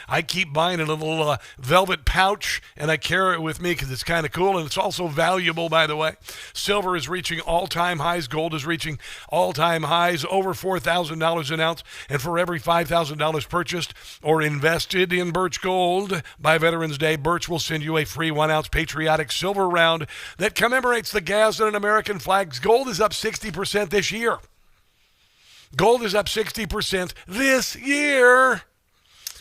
I keep buying a little velvet pouch, and I carry it with me because it's kind of cool, and it's also valuable, by the way. Silver is reaching all-time highs. Gold is reaching all-time highs, over $4,000 an ounce. And for every $5,000 purchased or invested in Birch Gold by Veterans Day, Birch will send you a free 1-ounce patriotic silver round that commemorates the Gadsden and American flags. Gold is up 60% this year. Gold is up 60% this year.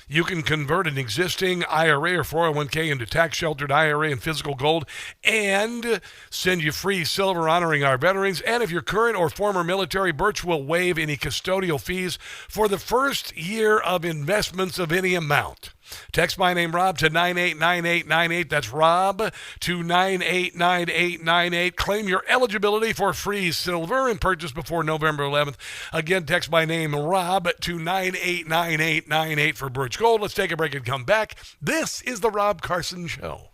You can convert an existing IRA or 401k into tax-sheltered IRA and physical gold and send you free silver honoring our veterans. And if you're current or former military, Birch will waive any custodial fees for the first year of investments of any amount. Text my name, Rob, to 989898. That's Rob to 989898. Claim your eligibility for free silver and purchase before November 11th. Again, text my name, Rob, to 989898 for Birch Gold. Let's take a break and come back. This is the Rob Carson Show.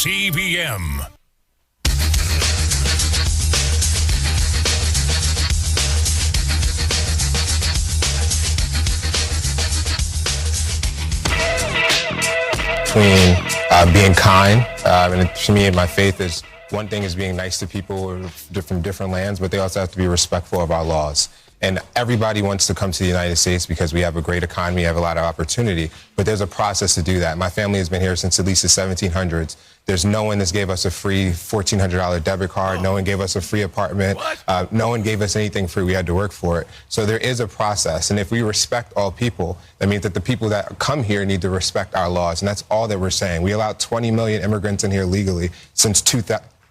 TVM. Between being kind, and to me, my faith is one thing is being nice to people from different lands, but they also have to be respectful of our laws. And everybody wants to come to the United States because we have a great economy, have a lot of opportunity, but there's a process to do that. My family has been here since at least the 1700s. There's no one that's gave us a free $1,400 debit card. No one gave us a free apartment. No one gave us anything free. We had to work for it. So there is a process. And if we respect all people, that means that the people that come here need to respect our laws. And that's all that we're saying. We allowed 20 million immigrants in here legally since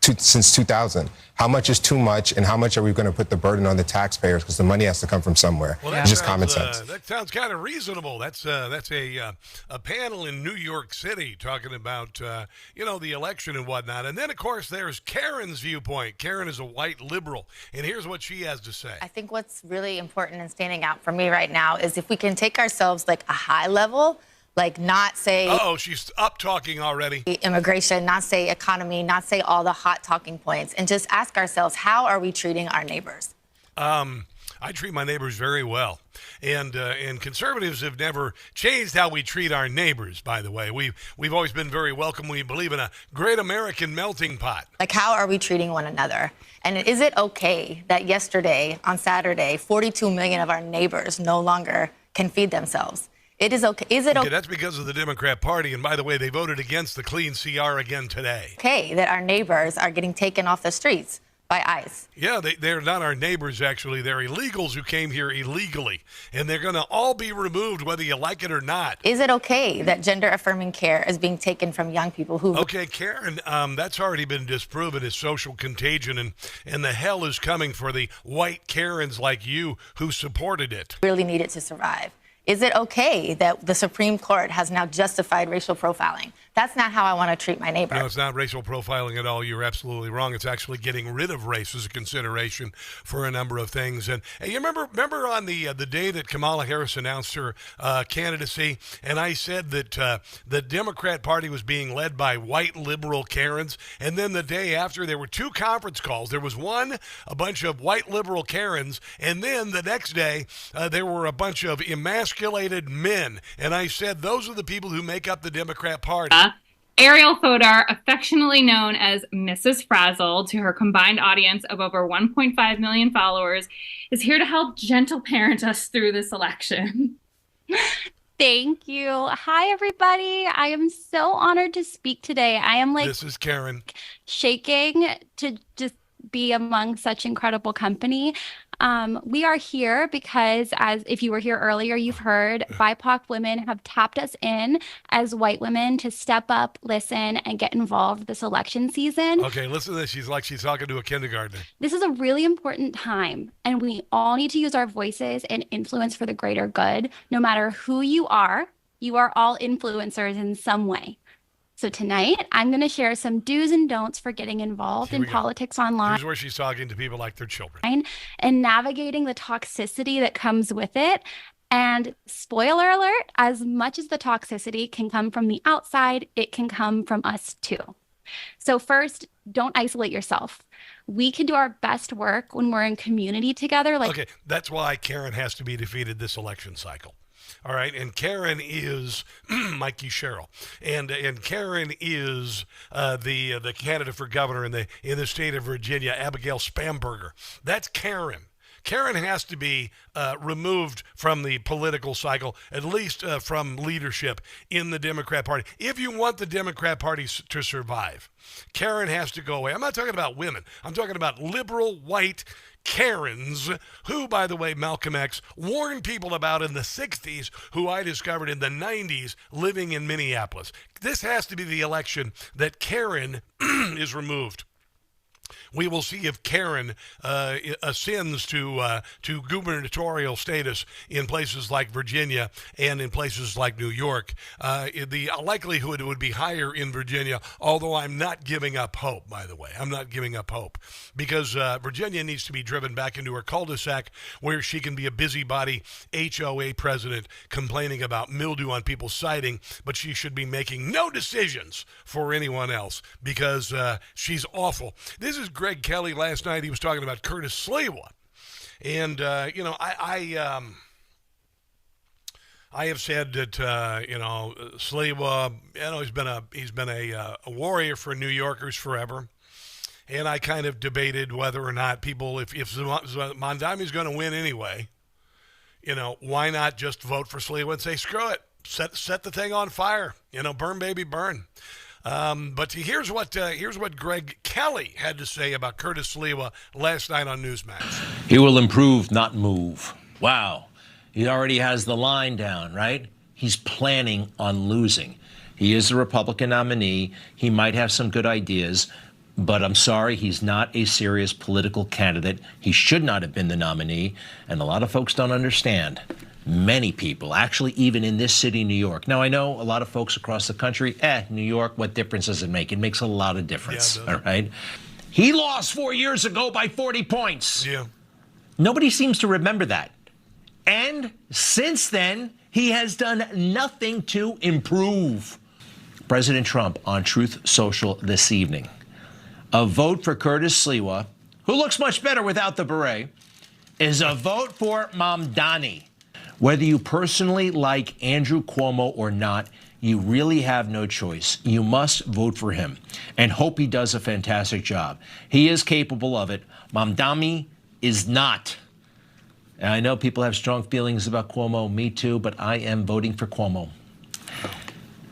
since 2000. How much is too much, and how much are we going to put the burden on the taxpayers? Because the money has to come from somewhere. Well, It's just common sense. That sounds kind of reasonable. That's a panel in New York City talking about the election and whatnot. And then of course there's Karen's viewpoint. Karen is a white liberal, and here's what she has to say. I think what's really important and standing out for me right now is if we can take ourselves like a high level. Like not say... Oh, she's up talking already. Immigration, not say economy, not say all the hot talking points, and just ask ourselves, how are we treating our neighbors? I treat my neighbors very well. And conservatives have never changed how we treat our neighbors, by the way. We've always been very welcome. We believe in a great American melting pot. Like, how are we treating one another? And is it okay that yesterday, on Saturday, 42 million of our neighbors no longer can feed themselves? It is okay. Is it okay? That's because of the Democrat Party. And by the way, they voted against the clean CR again today. Okay that our neighbors are getting taken off the streets by ICE. Yeah, they're not our neighbors, actually. They're illegals who came here illegally. And they're going to all be removed whether you like it or not. Is it okay that gender-affirming care is being taken from young people who... Okay, Karen, that's already been disproven as social contagion. And the hell is coming for the white Karens like you who supported it. ...really needed to survive. Is it okay that the Supreme Court has now justified racial profiling? That's not how I want to treat my neighbor. No, it's not racial profiling at all. You're absolutely wrong. It's actually getting rid of race as a consideration for a number of things. And you remember on the day that Kamala Harris announced her candidacy, and I said that the Democrat Party was being led by white liberal Karens, and then the day after there were two conference calls. There was one, a bunch of white liberal Karens, and then the next day there were a bunch of emasculated men. And I said those are the people who make up the Democrat Party. Ariel Fodor, affectionately known as Mrs. Frazzle, to her combined audience of over 1.5 million followers, is here to help gentle parent us through this election. Thank you. Hi, everybody. I am so honored to speak today. I am This is Karen. Shaking to just be among such incredible company. We are here because, as if you were here earlier, you've heard BIPOC women have tapped us in as white women to step up, listen, and get involved this election season. Okay, listen to this. She's talking to a kindergartner. This is a really important time, and we all need to use our voices and influence for the greater good. No matter who you are all influencers in some way. So tonight, I'm going to share some do's and don'ts for getting involved in politics online. Here's where she's talking to people like their children. And navigating the toxicity that comes with it. And spoiler alert, as much as the toxicity can come from the outside, it can come from us too. So first, don't isolate yourself. We can do our best work when we're in community together. Okay, that's why Karen has to be defeated this election cycle. All right, and Karen is Mikey Sherrill, and Karen is the candidate for governor in the state of Virginia, Abigail Spamberger. That's Karen. Karen has to be removed from the political cycle, at least from leadership in the Democrat Party. If you want the Democrat Party to survive, Karen has to go away. I'm not talking about women. I'm talking about liberal white Karens, who, by the way, Malcolm X warned people about in the 60s, who I discovered in the 90s living in Minneapolis. This has to be the election that Karen is removed. We will see if Karen ascends to gubernatorial status in places like Virginia and in places like New York. The likelihood would be higher in Virginia, although I'm not giving up hope, by the way. I'm not giving up hope because Virginia needs to be driven back into her cul-de-sac where she can be a busybody HOA president complaining about mildew on people's siding, but she should be making no decisions for anyone else because she's awful. This is Greg Kelly last night. He was talking about Curtis Sliwa. And, I have said that, Sliwa, he's been a warrior for New Yorkers forever. And I kind of debated whether or not people, if Mondami's going to win anyway, why not just vote for Sliwa and say, screw it, set the thing on fire, burn, baby, burn. But here's what Greg Kelly had to say about Curtis Sliwa last night on Newsmax. He will improve, not move. Wow. He already has the line down, right? He's planning on losing. He is a Republican nominee. He might have some good ideas, But I'm sorry, he's not a serious political candidate. He should not have been the nominee. And a lot of folks don't understand. Many people, actually even in this city, New York. Now, I know a lot of folks across the country, New York, what difference does it make? It makes a lot of difference, all right? He lost 4 years ago by 40 points. Yeah. Nobody seems to remember that. And since then, he has done nothing to improve. President Trump on Truth Social this evening. A vote for Curtis Sliwa, who looks much better without the beret, is a vote for Mamdani. Whether you personally like Andrew Cuomo or not, you really have no choice. You must vote for him and hope he does a fantastic job. He is capable of it. Mamdani is not. And I know people have strong feelings about Cuomo, me too, but I am voting for Cuomo.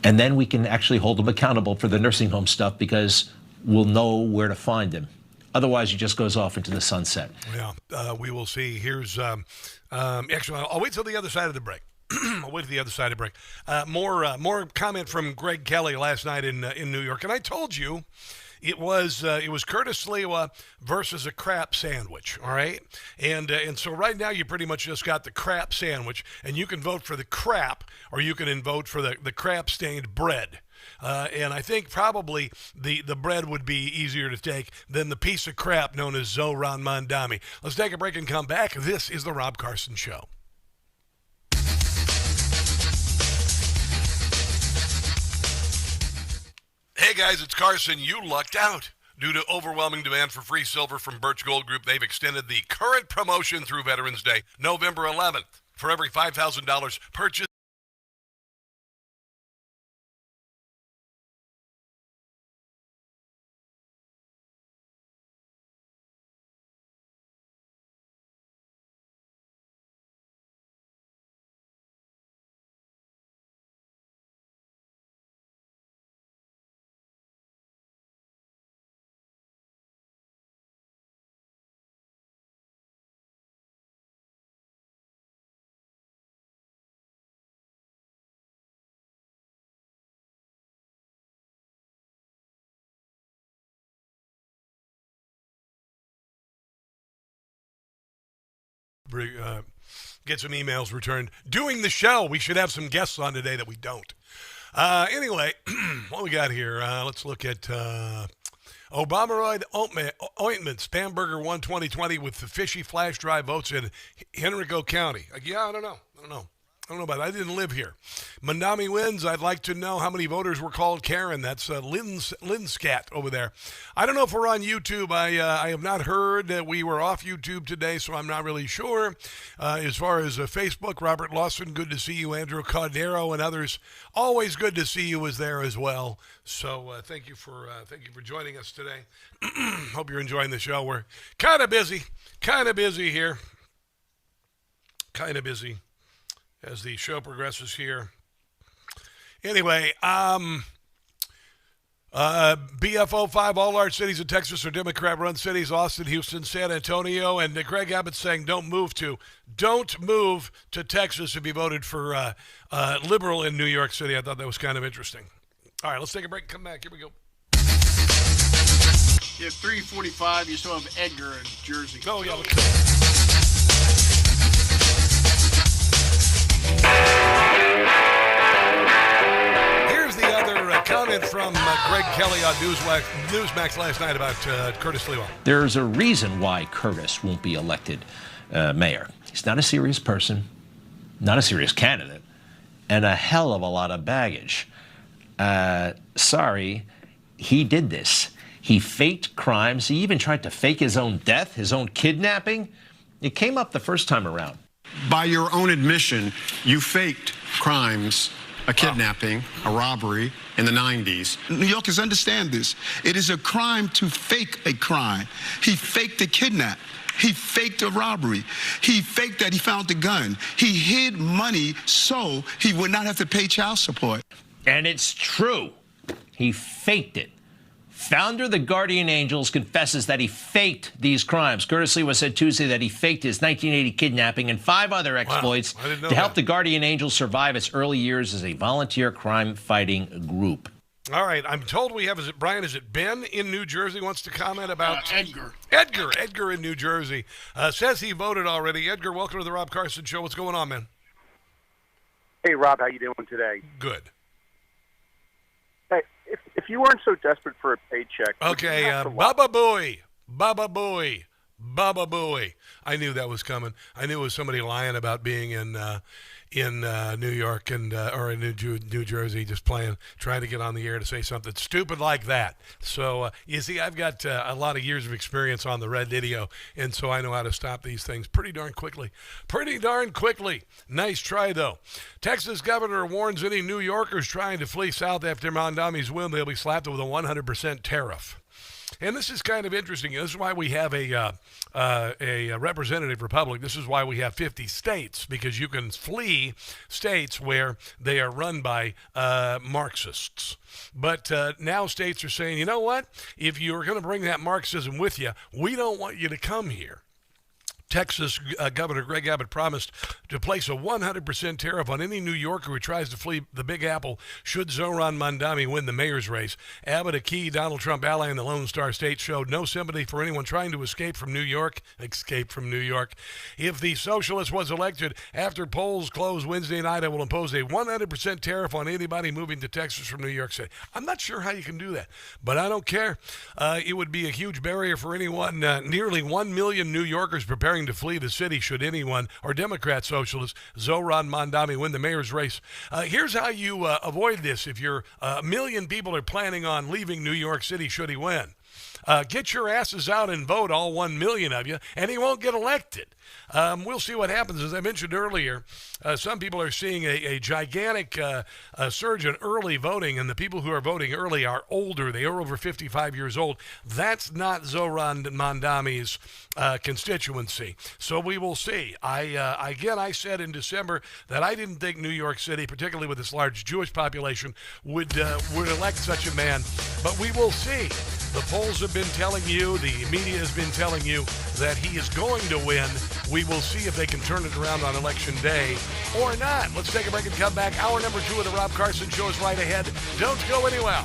And then we can actually hold him accountable for the nursing home stuff because we'll know where to find him. Otherwise, he just goes off into the sunset. Yeah, we will see. Here's, actually, I'll wait till the other side of the break. I'll wait till the other side of the break. More comment from Greg Kelly last night in New York. And I told you it was Curtis Sliwa versus a crap sandwich, all right? And so right now you pretty much just got the crap sandwich, and you can vote for the crap or you can vote for the crap-stained bread. And I think probably the bread would be easier to take than the piece of crap known as Zohran Mamdani. Let's take a break and come back. This is The Rob Carson Show. Hey guys, it's Carson. You lucked out. Due to overwhelming demand for free silver from Birch Gold Group, they've extended the current promotion through Veterans Day, November 11th. For every $5,000 purchase, get some emails returned. Doing the show. We should have some guests on today that we don't. Anyway, what we got here? Let's look at Obameroid ointments. Bamberger won 2020 with the fishy flash drive votes in Henrico County. Yeah, I don't know about that. I didn't live here. Mamdani wins. I'd like to know how many voters were called Karen. That's Linscat over there. I don't know if we're on YouTube. I have not heard that we were off YouTube today, so I'm not really sure. As far as Facebook, Robert Lawson, good to see you. Andrew Cordero and others, always good to see you as there as well. So thank you for joining us today. Hope you're enjoying the show. We're kind of busy here. Kind of busy as the show progresses here. Anyway, BFO 5, all large cities in Texas are Democrat-run cities, Austin, Houston, San Antonio, and Greg Abbott's saying don't move to Texas if you voted for liberal in New York City. I thought that was kind of interesting. All right, let's take a break and come back. Here we go. Yeah, 3:45, you still have Edgar in Jersey. Oh, yeah. Here's the other comment from Greg Kelly on Newsmax last night about Curtis Sliwa. There's a reason why Curtis won't be elected mayor. He's not a serious person, not a serious candidate, and a hell of a lot of baggage. Sorry, he did this. He faked crimes. He even tried to fake his own death, his own kidnapping. It came up the first time around. By your own admission, you faked crimes, a kidnapping, a robbery in the 90s. New Yorkers understand this. It is a crime to fake a crime. He faked a kidnap. He faked a robbery. He faked that he found the gun. He hid money so he would not have to pay child support. And it's true. He faked it. Founder of the Guardian Angels confesses that he faked these crimes. Curtis Sliwa said Tuesday that he faked his 1980 kidnapping and 5 other exploits to help the Guardian Angels survive its early years as a volunteer crime-fighting group. All right. I'm told we have, is it Brian? Is it Ben in New Jersey wants to comment about Edgar. Edgar in New Jersey says he voted already. Edgar, welcome to the Rob Carson Show. What's going on, man? Hey, Rob, how you doing today? Good. Hey, if you weren't so desperate for a paycheck... Okay, Baba Booey. Baba Booey. Baba Booey. I knew that was coming. I knew it was somebody lying about being in New York and or in New Jersey, just trying to get on the air to say something stupid like that. So you see, I've got a lot of years of experience on the red video, and so I know how to stop these things pretty darn quickly. Pretty darn quickly. Nice try, though. Texas governor warns any New Yorkers trying to flee south after Mondami's win, they'll be slapped with a 100% tariff. And this is kind of interesting. This is why we have a representative republic. This is why we have 50 states, because you can flee states where they are run by Marxists. But now states are saying, you know what? If you're going to bring that Marxism with you, we don't want you to come here. Texas Governor Greg Abbott promised to place a 100% tariff on any New Yorker who tries to flee the Big Apple should Zohran Mamdani win the mayor's race. Abbott, a key Donald Trump ally in the Lone Star State, showed no sympathy for anyone trying to escape from New York. If the socialist was elected, after polls close Wednesday night, I will impose a 100% tariff on anybody moving to Texas from New York City. I'm not sure how you can do that, but I don't care. It would be a huge barrier for anyone. Nearly 1 million New Yorkers preparing to flee the city should anyone, or Democrat socialist, Zohran Mamdani win the mayor's race. Here's how you avoid this if you're a million people are planning on leaving New York City should he win. Get your asses out and vote, all 1 million of you, and he won't get elected. We'll see what happens. As I mentioned earlier, some people are seeing a gigantic surge in early voting, and the people who are voting early are older. They are over 55 years old. That's not Zohran Mamdani's constituency. So we will see. I said in December that I didn't think New York City, particularly with its large Jewish population, would elect such a man. But we will see. The polls have been telling you, the media has been telling you that he is going to win. We will see if they can turn it around on Election Day or not. Let's take a break and come back. Hour number 2 of the Rob Carson Show is right ahead. Don't go anywhere.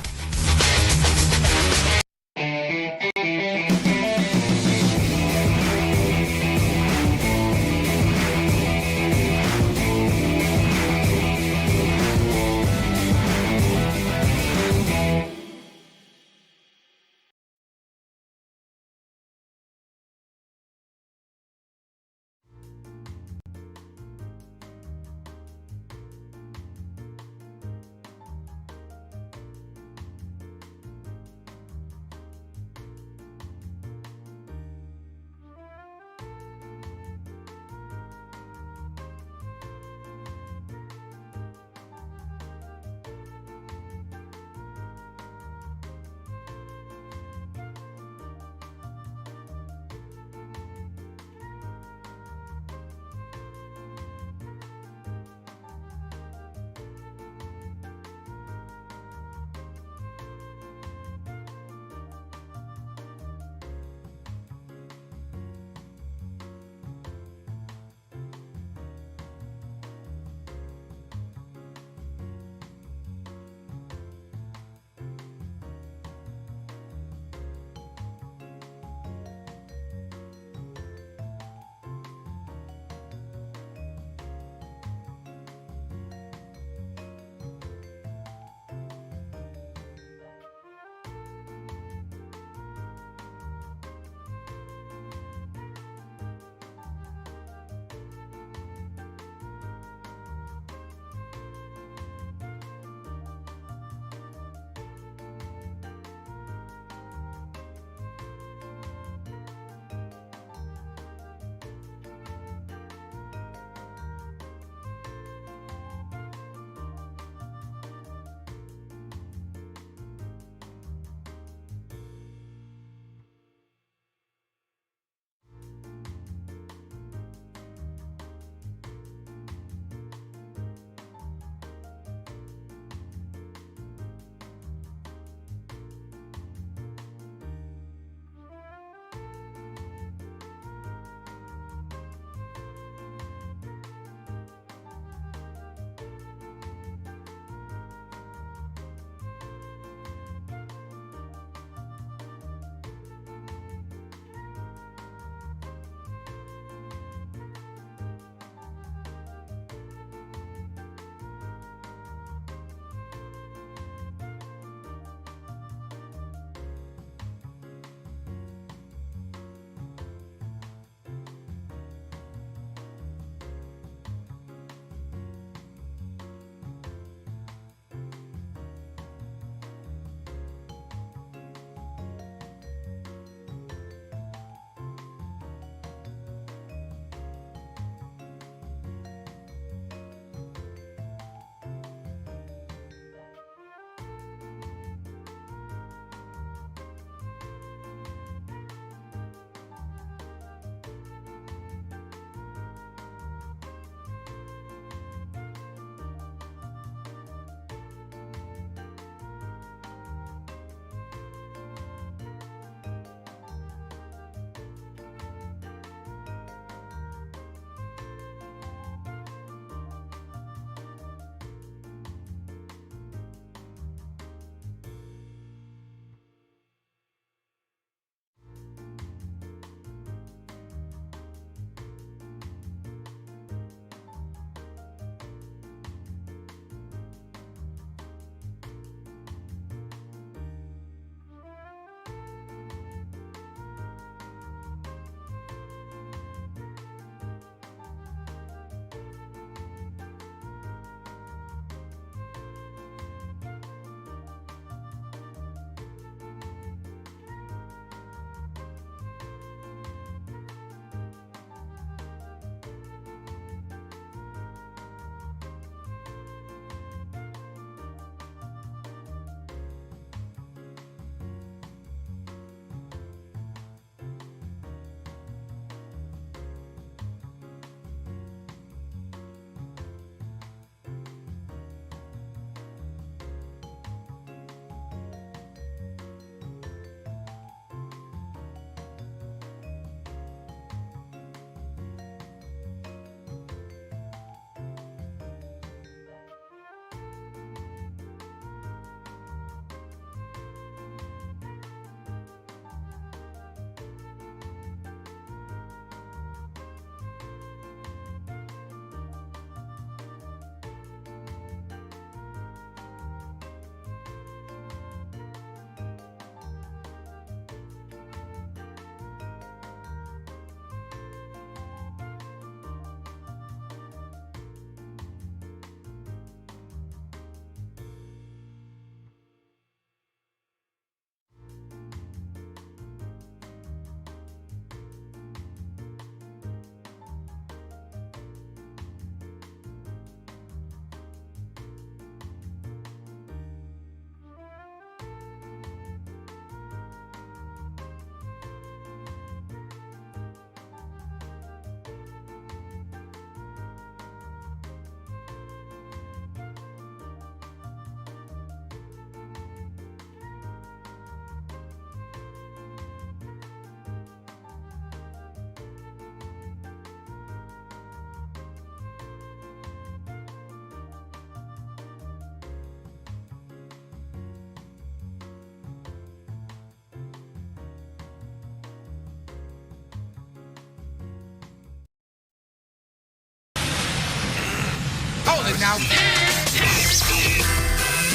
rolling now.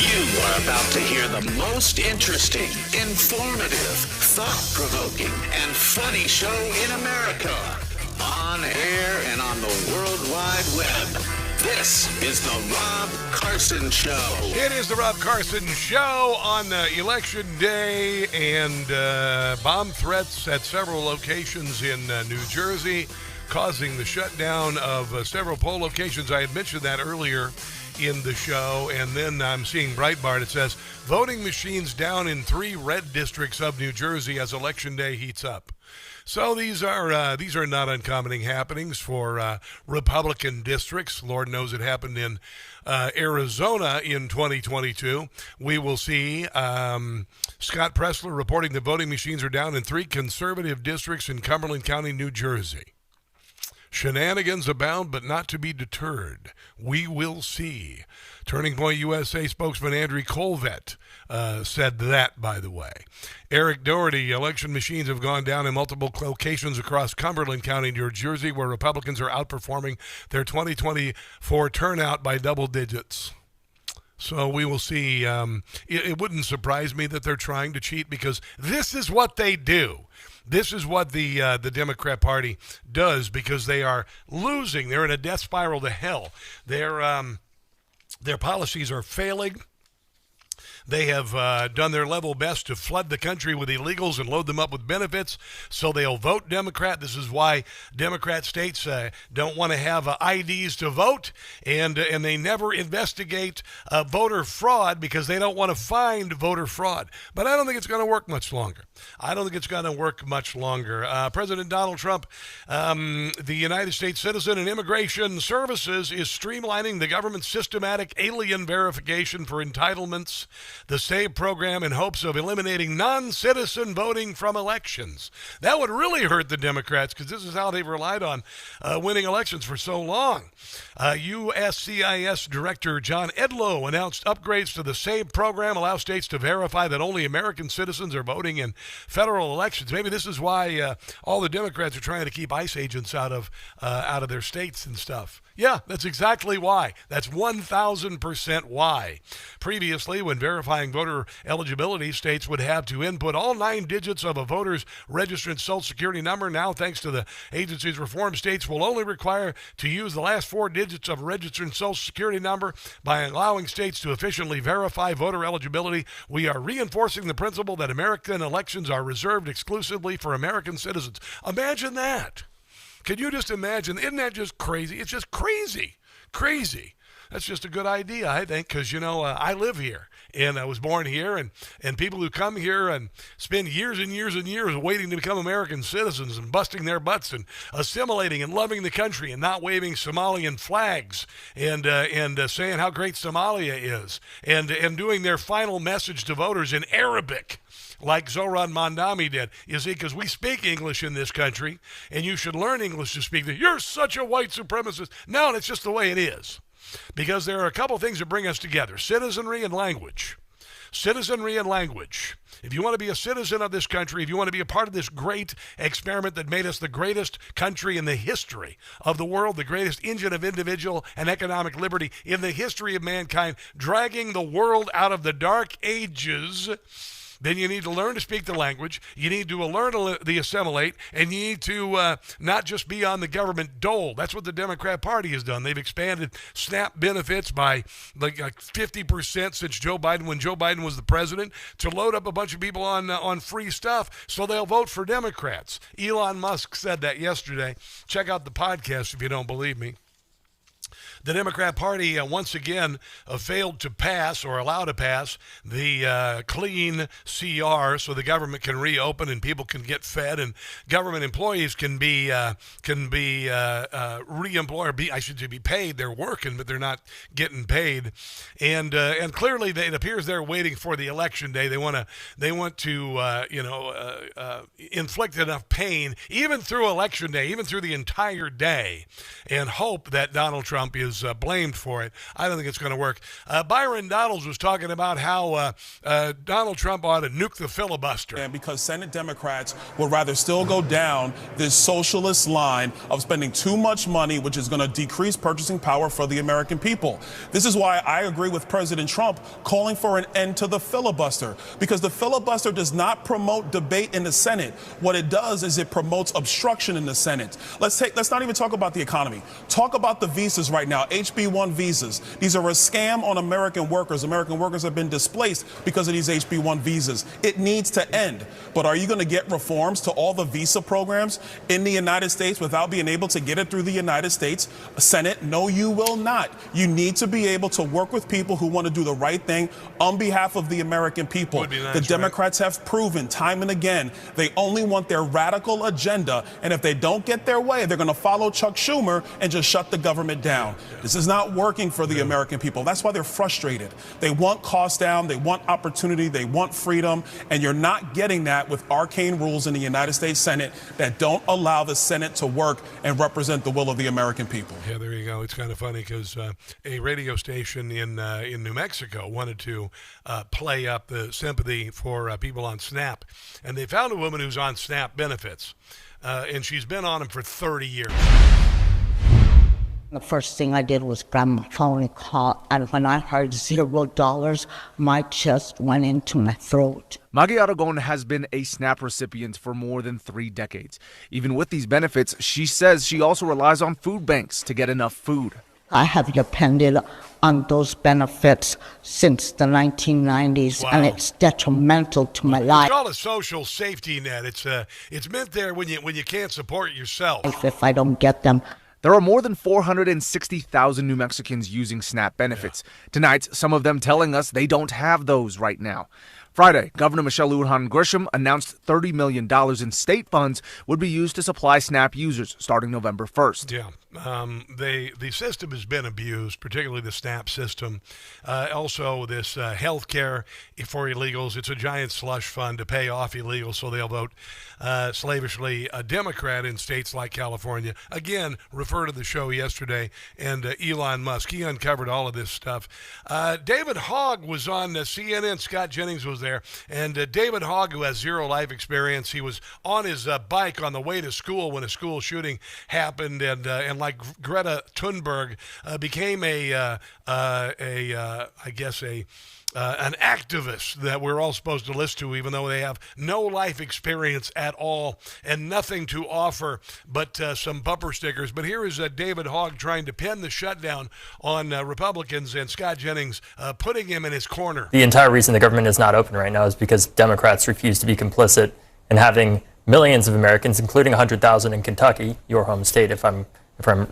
You are about to hear the most interesting, informative, thought-provoking, and funny show in America. On air and on the World Wide Web. This is the Rob Carson Show. It is the Rob Carson Show on Election Day, and bomb threats at several locations in New Jersey, causing the shutdown of several poll locations. I had mentioned that earlier in the show, and then I'm seeing Breitbart. It says, voting machines down in 3 red districts of New Jersey as Election Day heats up. So these are not uncommon happenings for Republican districts. Lord knows it happened in Arizona in 2022. We will see. Scott Pressler reporting that voting machines are down in 3 conservative districts in Cumberland County, New Jersey. Shenanigans abound, but not to be deterred. We will see. Turning Point USA spokesman Andrew Colvett said that, by the way. Eric Doherty, election machines have gone down in multiple locations across Cumberland County, New Jersey, where Republicans are outperforming their 2024 turnout by double digits. So we will see. It wouldn't surprise me that they're trying to cheat, because this is what they do. This is what the Democrat Party does, because they are losing. They're in a death spiral to hell. Their policies are failing. They have done their level best to flood the country with illegals and load them up with benefits, so they'll vote Democrat. This is why Democrat states don't want to have IDs to vote, and they never investigate voter fraud, because they don't want to find voter fraud. But I don't think it's going to work much longer. President Donald Trump, the United States Citizen and Immigration Services, is streamlining the government's systematic alien verification for entitlements, the SAVE program, in hopes of eliminating non-citizen voting from elections. That would really hurt the Democrats, because this is how they've relied on winning elections for so long. USCIS Director John Edlow announced upgrades to the SAVE program allow states to verify that only American citizens are voting in federal elections. Maybe this is why all the Democrats are trying to keep ICE agents out of their states and stuff. Yeah, that's exactly why. That's 1,000% why. Previously, when verifying voter eligibility, states would have to input all 9 digits of a voter's registered Social Security number. Now, thanks to the agency's reform, states will only require to use the last 4 digits of a registered Social Security number. By allowing states to efficiently verify voter eligibility, we are reinforcing the principle that American elections are reserved exclusively for American citizens. Imagine that. Can you just imagine? Isn't that just crazy? It's just crazy. Crazy. That's just a good idea, I think, because, I live here, and I was born here, and people who come here and spend years and years and years waiting to become American citizens and busting their butts and assimilating and loving the country and not waving Somalian flags and saying how great Somalia is and doing their final message to voters in Arabic, like Zoran Mandami did. You see, because we speak English in this country, and you should learn English to speak. You're such a white supremacist. No, it's just the way it is. Because there are a couple things that bring us together: citizenry and language. Citizenry and language. If you want to be a citizen of this country, if you want to be a part of this great experiment that made us the greatest country in the history of the world, the greatest engine of individual and economic liberty in the history of mankind, dragging the world out of the dark ages, then you need to learn to speak the language. You need to learn to assimilate, and you need to not just be on the government dole. That's what the Democrat Party has done. They've expanded SNAP benefits by like 50% since when Joe Biden was the president, to load up a bunch of people on free stuff so they'll vote for Democrats. Elon Musk said that yesterday. Check out the podcast if you don't believe me. The Democrat Party once again failed to pass or allow to pass the clean CR, so the government can reopen and people can get fed and government employees can be re-employed, or I should be paid. They're working, but they're not getting paid, and clearly it appears they're waiting for the election day. They want to inflict enough pain even through election day, even through the entire day, and hope that Donald Trump is was blamed for it. I don't think it's going to work. Byron Donalds was talking about how Donald Trump ought to nuke the filibuster. And because Senate Democrats would rather still go down this socialist line of spending too much money, which is going to decrease purchasing power for the American people. This is why I agree with President Trump calling for an end to the filibuster, because the filibuster does not promote debate in the Senate. What it does is it promotes obstruction in the Senate. Let's not even talk about the economy. Talk about the visas right now, HB1 visas. These are a scam on American workers. American workers have been displaced because of these HB1 visas. It needs to end. But are you going to get reforms to all the visa programs in the United States without being able to get it through the United States Senate? No, you will not. You need to be able to work with people who want to do the right thing on behalf of the American people. Nice, the Democrats have proven time and again they only want their radical agenda, and if they don't get their way, they're going to follow Chuck Schumer and just shut the government down. This is not working for the American people. That's why they're frustrated. They want costs down, they want opportunity, they want freedom, and you're not getting that with arcane rules in the United States Senate that don't allow the Senate to work and represent the will of the American people. Yeah, there you go. It's kind of funny because a radio station in New Mexico wanted to play up the sympathy for people on SNAP, and they found a woman who's on SNAP benefits, and she's been on them for 30 years. The first thing I did was grab my phone and call, and when I heard $0, my chest went into my throat. Maggie Aragon has been a SNAP recipient for more than 3 decades. Even with these benefits, she says she also relies on food banks to get enough food. I have depended on those benefits since the 1990s, and it's detrimental to my life. It's called a social safety net. It's meant there when you can't support yourself. If I don't get them. There are more than 460,000 New Mexicans using SNAP benefits. Tonight, some of them telling us they don't have those right now. Friday, Governor Michelle Lujan Grisham announced $30 million in state funds would be used to supply SNAP users starting November 1st. Yeah. The system has been abused, particularly the SNAP system. Also, this health care for illegals. It's a giant slush fund to pay off illegals so they'll vote slavishly a Democrat in states like California. Again, refer to the show yesterday and Elon Musk. He uncovered all of this stuff. David Hogg was on CNN. Scott Jennings was there. And David Hogg, who has zero life experience, he was on his bike on the way to school when a school shooting happened, and like Greta Thunberg, became an activist that we're all supposed to listen to, even though they have no life experience at all and nothing to offer but some bumper stickers. But here is David Hogg trying to pin the shutdown on Republicans, and Scott Jennings putting him in his corner. The entire reason the government is not open right now is because Democrats refuse to be complicit in having millions of Americans, including 100,000 in Kentucky, your home state, if I'm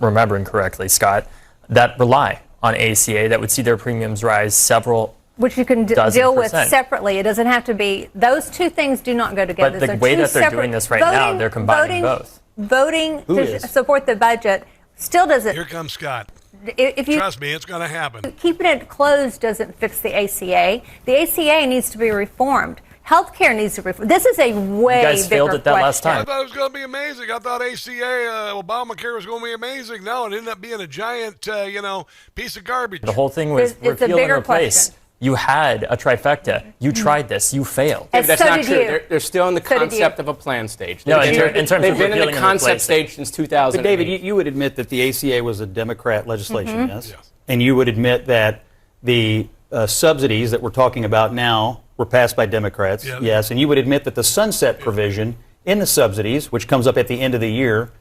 remembering correctly, Scott, that rely on ACA, that would see their premiums rise several. Which you can deal with separately. It doesn't have to be, those two things do not go together. But the way that they're doing this right now, they're combining both. Voting to support the budget still doesn't. Here comes Scott. If you trust me, it's going to happen. Keeping it closed doesn't fix the ACA. The ACA needs to be reformed. Healthcare needs to be reformed. This is a way you guys failed at that question. last time. I thought it was going to be amazing. I thought ACA, Obamacare was going to be amazing. No, it ended up being a giant, piece of garbage. The whole thing was repeal and replace. You had a trifecta. You tried this. You failed. That's not true. They're still in the concept of a plan stage. No, in terms they've of been in the concept stage stage since 2000. But David, you would admit that the ACA was a Democrat legislation, yes? And you would admit that the subsidies that we're talking about now were passed by Democrats, yes. And you would admit that the sunset provision in the subsidies, which comes up at the end of the year,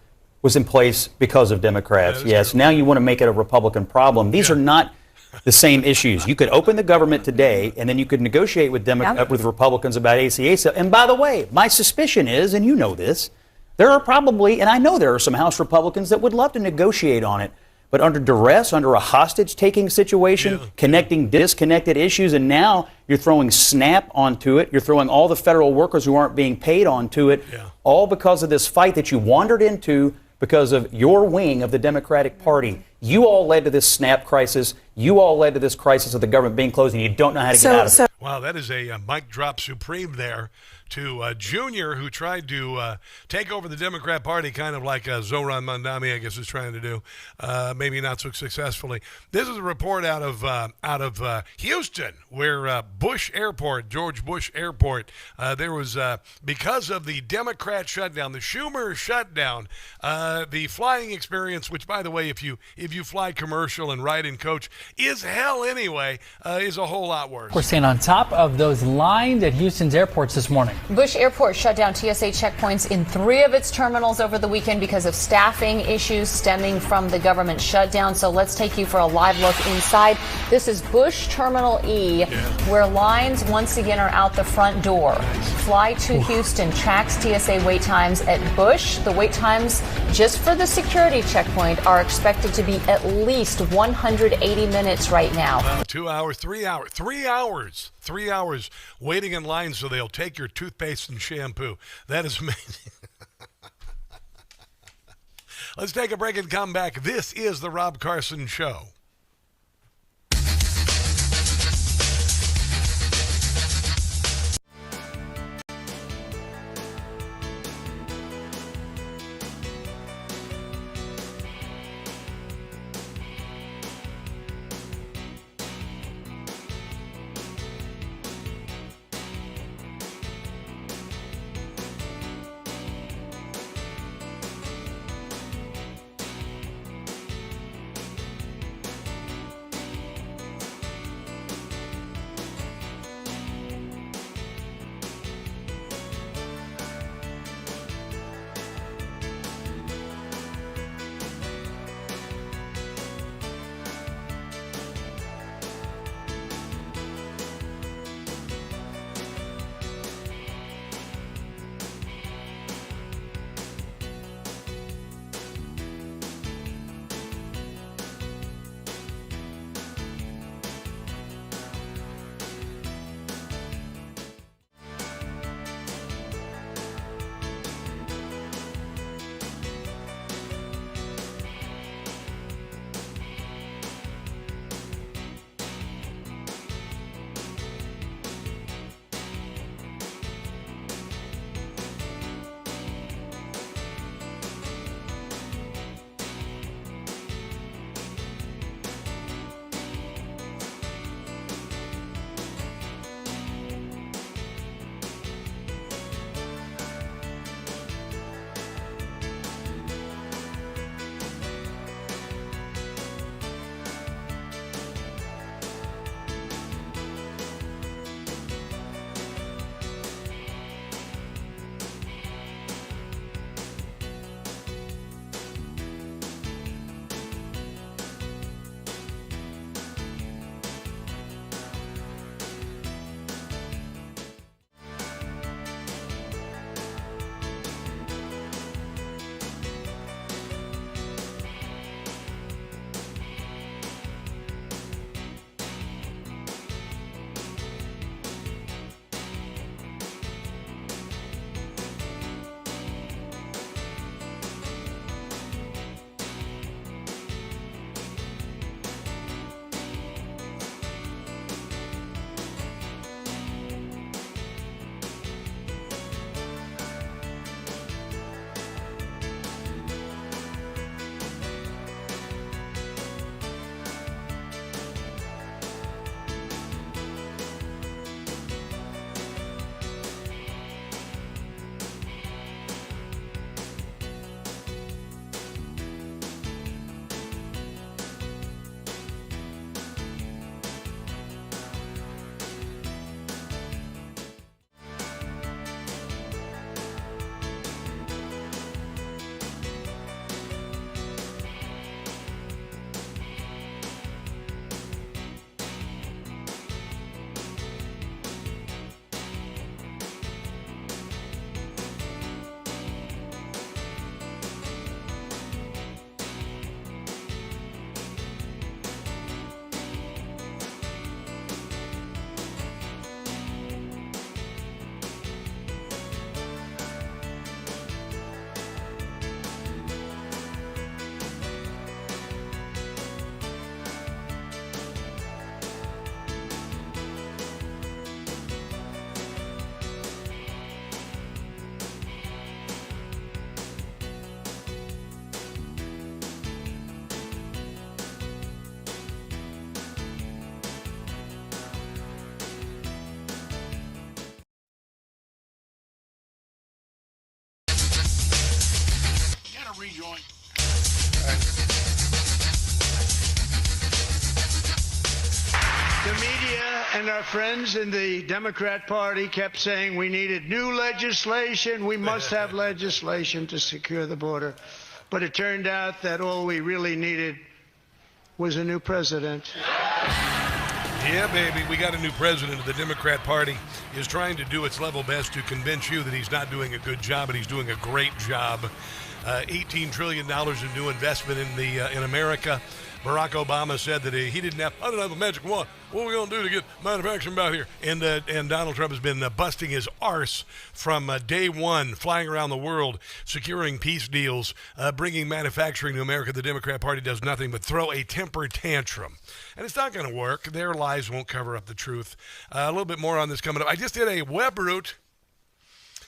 was in place because of Democrats, yes. Now you want to make it a Republican problem. These are not the same issues. You could open the government today, and then you could negotiate with with Republicans about ACA. So, and by the way, my suspicion is, and you know this, there are probably, and I know there are some House Republicans that would love to negotiate on it, but under duress, under a hostage-taking situation, connecting disconnected issues, and now you're throwing SNAP onto it. You're throwing all the federal workers who aren't being paid onto it, all because of this fight that you wandered into because of your wing of the Democratic Party. You all led to this SNAP crisis. You all led to this crisis of the government being closed, and you don't know how to get out of it. Wow, that is a mic drop supreme there to Junior, who tried to take over the Democrat Party, kind of like Zoran Mandami, I guess, is trying to do, maybe not so successfully. This is a report out of Houston, where George Bush Airport, there was, because of the Democrat shutdown, the Schumer shutdown, the flying experience, which, by the way, if you fly commercial and ride in coach, is hell anyway, is a whole lot worse. We're staying on top of those lines at Houston's airports this morning. Bush Airport shut down TSA checkpoints in 3 of its terminals over the weekend because of staffing issues stemming from the government shutdown. So let's take you for a live look inside. This is Bush Terminal E, where lines once again are out the front door. Fly to Houston tracks TSA wait times at Bush. The wait times just for the security checkpoint are expected to be at least 180 minutes right now. 2 hours, 3 hours, 3 hours waiting in line so they'll take your toothpaste and shampoo. That is amazing. Let's take a break and come back. This is the Rob Carson Show. And our friends in the Democrat Party kept saying we needed new legislation. We must have legislation to secure the border. But it turned out that all we really needed was a new president. Yeah, baby, we got a new president. The Democrat Party is trying to do its level best to convince you that he's not doing a good job, but he's doing a great job. $18 trillion in new investment in America. Barack Obama said that he didn't have, I don't have a magic wand. What are we going to do to get manufacturing about here? And Donald Trump has been busting his arse from day one, flying around the world, securing peace deals, bringing manufacturing to America. The Democrat Party does nothing but throw a temper tantrum. And it's not going to work. Their lies won't cover up the truth. A little bit more on this coming up. I just did a WebRoot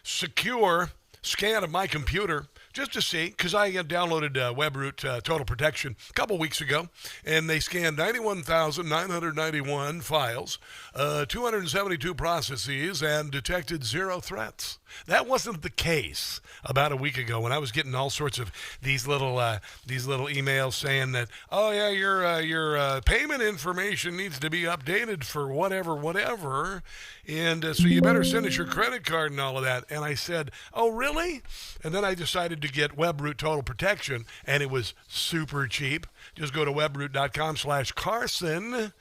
secure scan of my computer just to see, because I downloaded WebRoot Total Protection a couple weeks ago, and they scanned 91,991 files, 272 processes, and detected 0 threats. That wasn't the case about a week ago when I was getting all sorts of these little emails saying that, oh yeah, your payment information needs to be updated for whatever, and so you better send us your credit card and all of that. And I said, oh really? And then I decided to get WebRoot Total Protection, and it was super cheap. Just go to webroot.com/Carson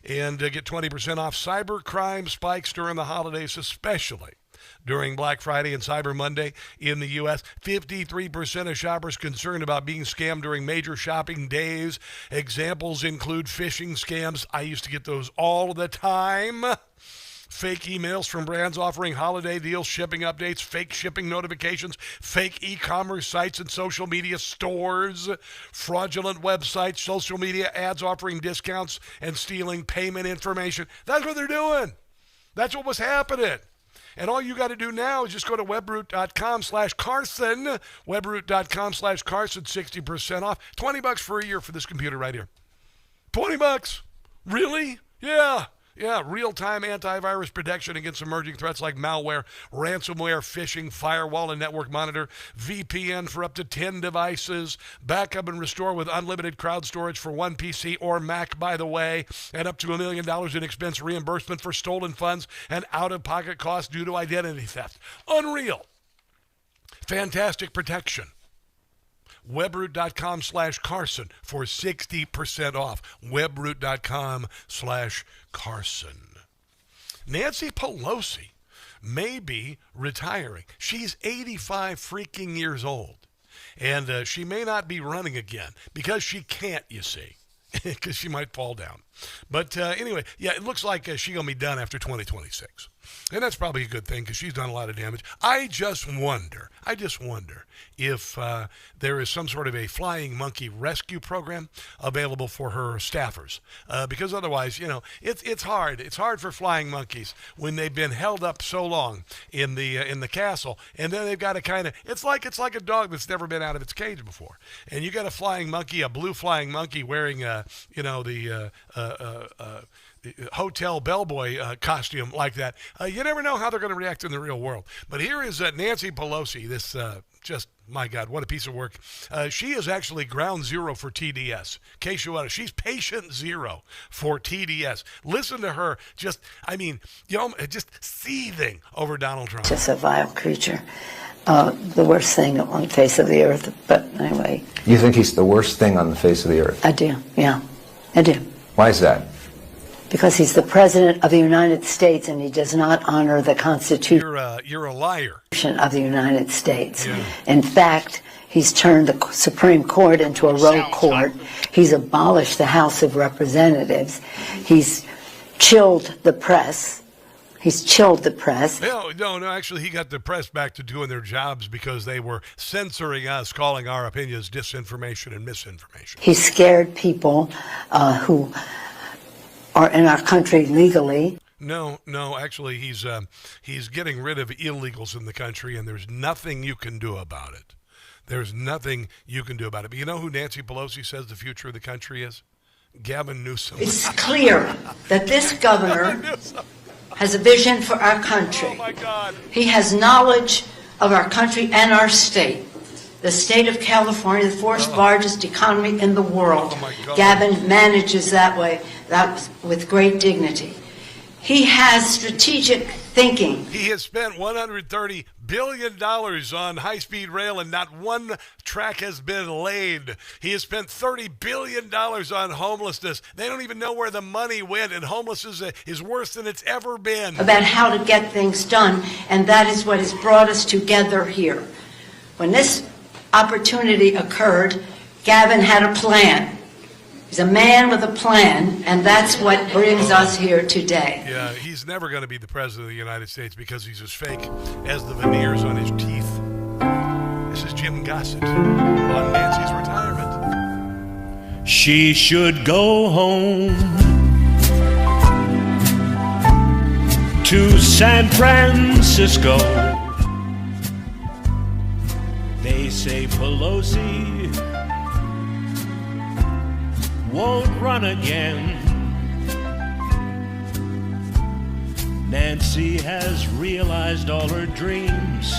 and get 20% off cybercrime spikes during the holidays, especially during Black Friday and Cyber Monday in the U.S. 53% of shoppers concerned about being scammed during major shopping days. Examples include phishing scams. I used to get those all the time. Fake emails from brands offering holiday deals, shipping updates, fake shipping notifications, fake e-commerce sites and social media stores, fraudulent websites, social media ads offering discounts and stealing payment information. That's what they're doing. That's what was happening. And all you got to do now is just go to webroot.com/Carson, webroot.com/Carson, 60% off, $20 for a year for this computer right here. $20. Really? Yeah. Yeah, real-time antivirus protection against emerging threats like malware, ransomware, phishing, firewall and network monitor, VPN for up to 10 devices, backup and restore with unlimited cloud storage for one PC or Mac, by the way, and up to $1 million in expense reimbursement for stolen funds and out-of-pocket costs due to identity theft. Unreal. Fantastic protection. webroot.com/Carson for 60% off. webroot.com/Carson. Nancy Pelosi may be retiring. She's 85 freaking years old. And she may not be running again because she can't, you see, because she might fall down. But anyway, yeah, it looks like she's going to be done after 2026. And that's probably a good thing because she's done a lot of damage. I just wonder if there is some sort of a flying monkey rescue program available for her staffers. Because otherwise, it's hard. It's hard for flying monkeys when they've been held up so long in the castle, and then they've got to kind of. It's like a dog that's never been out of its cage before, and you got a flying monkey, a blue flying monkey wearing the hotel bellboy costume like that. You never know how they're going to react in the real world. But here is Nancy Pelosi, this just, my God, what a piece of work. She is actually ground zero for TDS. In case you want to, she's patient zero for TDS. Listen to her, just seething over Donald Trump. Just a vile creature. The worst thing on the face of the earth. But anyway. You think he's the worst thing on the face of the earth? I do, yeah. I do. Why is that? Because he's the President of the United States and he does not honor the Constitution. You're a liar. Of the United States. Yeah. In fact, he's turned the Supreme Court into a rogue court. He's abolished the House of Representatives. He's chilled the press. No, actually, he got the press back to doing their jobs because they were censoring us, calling our opinions disinformation and misinformation. He scared people who are in our country legally. No, actually, he's getting rid of illegals in the country, and there's nothing you can do about it. There's nothing you can do about it. But you know who Nancy Pelosi says the future of the country is? Gavin Newsom. It's clear that this governor has a vision for our country. Oh, my God. He has knowledge of our country and our state. The state of California, the fourth largest economy in the world. Oh, my God. Gavin manages that with great dignity. He has strategic thinking. He has spent $130 billion on high-speed rail, and not one track has been laid. He has spent $30 billion on homelessness. They don't even know where the money went, and homelessness is worse than it's ever been. About how to get things done, and that is what has brought us together here. When this opportunity occurred, Gavin had a plan. He's a man with a plan, and that's what brings us here today. Yeah, he's never going to be the president of the United States because he's as fake as the veneers on his teeth. This is Jim Gossett on Nancy's retirement. She should go home to San Francisco. They say Pelosi won't run again. Nancy has realized all her dreams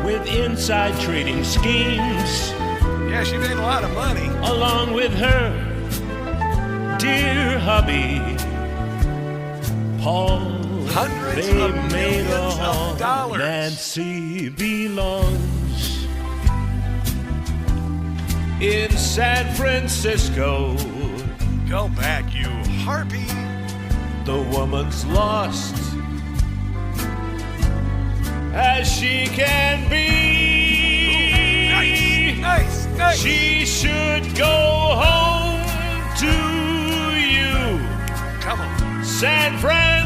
with inside trading schemes. Yeah, she made a lot of money. Along with her dear hubby, Paul. Hundreds they of made millions of dollars. Nancy belongs in San Francisco. Go back, you harpy. The woman's lost as she can be. Ooh, nice. She should go home to you. Come on. San Francisco.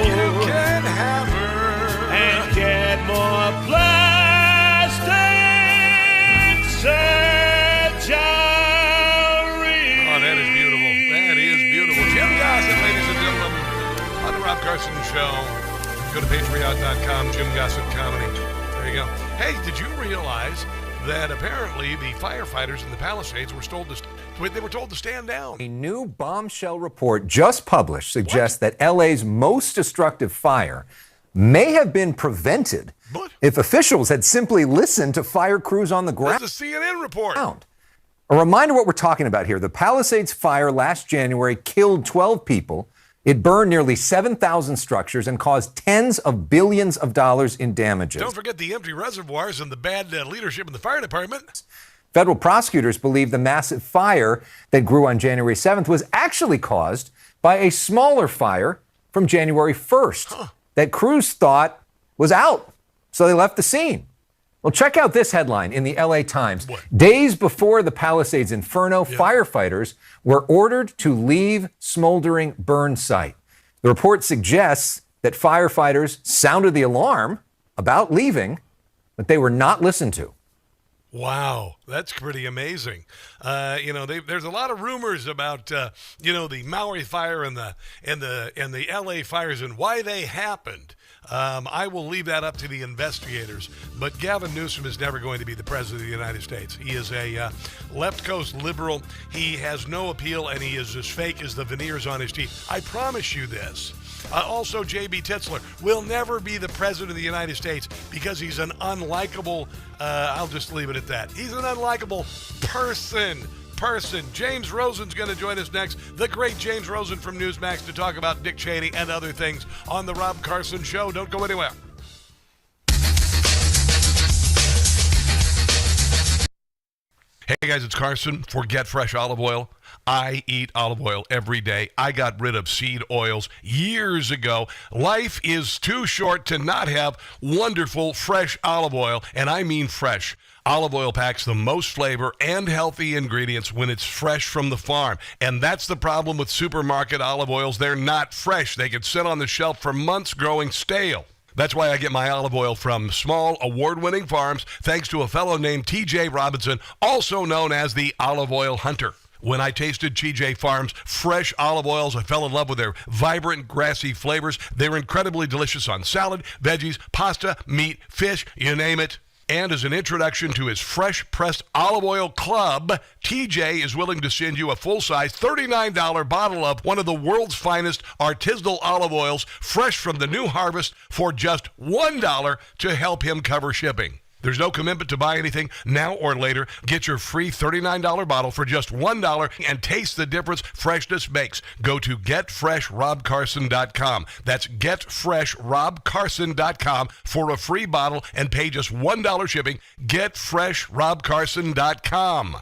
You can have her. And get more plastic surgery. Oh, that is beautiful. That is beautiful. Jim Gossett, ladies and gentlemen, on the Rob Carson Show. Go to patreon.com, Jim Gossett Comedy. There you go. Hey, did you realize that apparently the firefighters in the Palisades were told to stand down? A new bombshell report just published suggests that LA's most destructive fire may have been prevented if officials had simply listened to fire crews on the ground. That's a CNN report. A reminder what we're talking about here. The Palisades fire last January killed 12 people. It burned nearly 7,000 structures and caused tens of billions of dollars in damages. Don't forget the empty reservoirs and the bad leadership in the fire department. Federal prosecutors believe the massive fire that grew on January 7th was actually caused by a smaller fire from January 1st that crews thought was out, so they left the scene. Well, check out this headline in the LA Times. Days before the Palisades Inferno, firefighters were ordered to leave smoldering burn site. The report suggests that firefighters sounded the alarm about leaving, but they were not listened to. Wow, that's pretty amazing. There's a lot of rumors about the Maui fire and the LA fires and why they happened. I will leave that up to the investigators. But Gavin Newsom is never going to be the president of the United States. He is a left coast liberal. He has no appeal, and he is as fake as the veneers on his teeth. I promise you this. Also, J.B. Titzler will never be the president of the United States because he's an unlikable, I'll just leave it at that. He's an unlikable person. James Rosen's going to join us next. The great James Rosen from Newsmax to talk about Dick Cheney and other things on the Rob Carson Show. Don't go anywhere. Hey guys, it's Carson. Forget fresh olive oil. I eat olive oil every day. I got rid of seed oils years ago. Life is too short to not have wonderful fresh olive oil, and I mean fresh. Olive oil packs the most flavor and healthy ingredients when it's fresh from the farm. And that's the problem with supermarket olive oils. They're not fresh. They can sit on the shelf for months growing stale. That's why I get my olive oil from small, award-winning farms, thanks to a fellow named T.J. Robinson, also known as the Olive Oil Hunter. When I tasted TJ Farms' fresh olive oils, I fell in love with their vibrant, grassy flavors. They're incredibly delicious on salad, veggies, pasta, meat, fish, you name it. And as an introduction to his Fresh Pressed Olive Oil Club, TJ is willing to send you a full-size $39 bottle of one of the world's finest artisanal olive oils, fresh from the new harvest, for just $1 to help him cover shipping. There's no commitment to buy anything now or later. Get your free $39 bottle for just $1 and taste the difference freshness makes. Go to GetFreshRobCarson.com. That's GetFreshRobCarson.com for a free bottle and pay just $1 shipping. GetFreshRobCarson.com.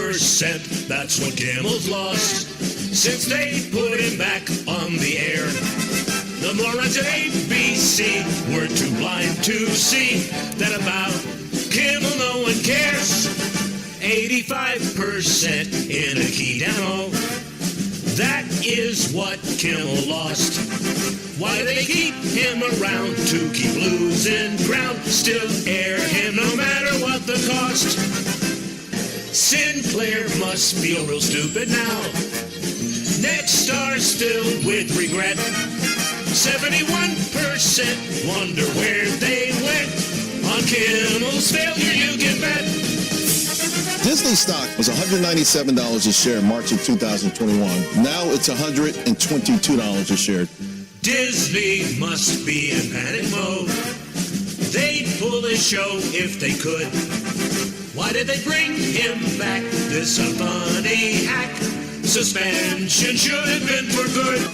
%, that's what Kimmel's lost since they put him back on the air. The morons at ABC were too blind to see that about Kimmel no one cares. 85% in a key demo. That is what Kimmel lost. Why do they keep him around? To keep losing ground. Still air him no matter what the cost. Sinclair must feel real stupid now. Next star still with regret. 71% wonder where they went. On Kimmel's failure you can bet. Disney stock was $197 a share in March of 2021. Now it's $122 a share. Disney must be in panic mode. They'd pull this show if they could. Why did they bring him back? This a funny hack. Suspension should have been for good.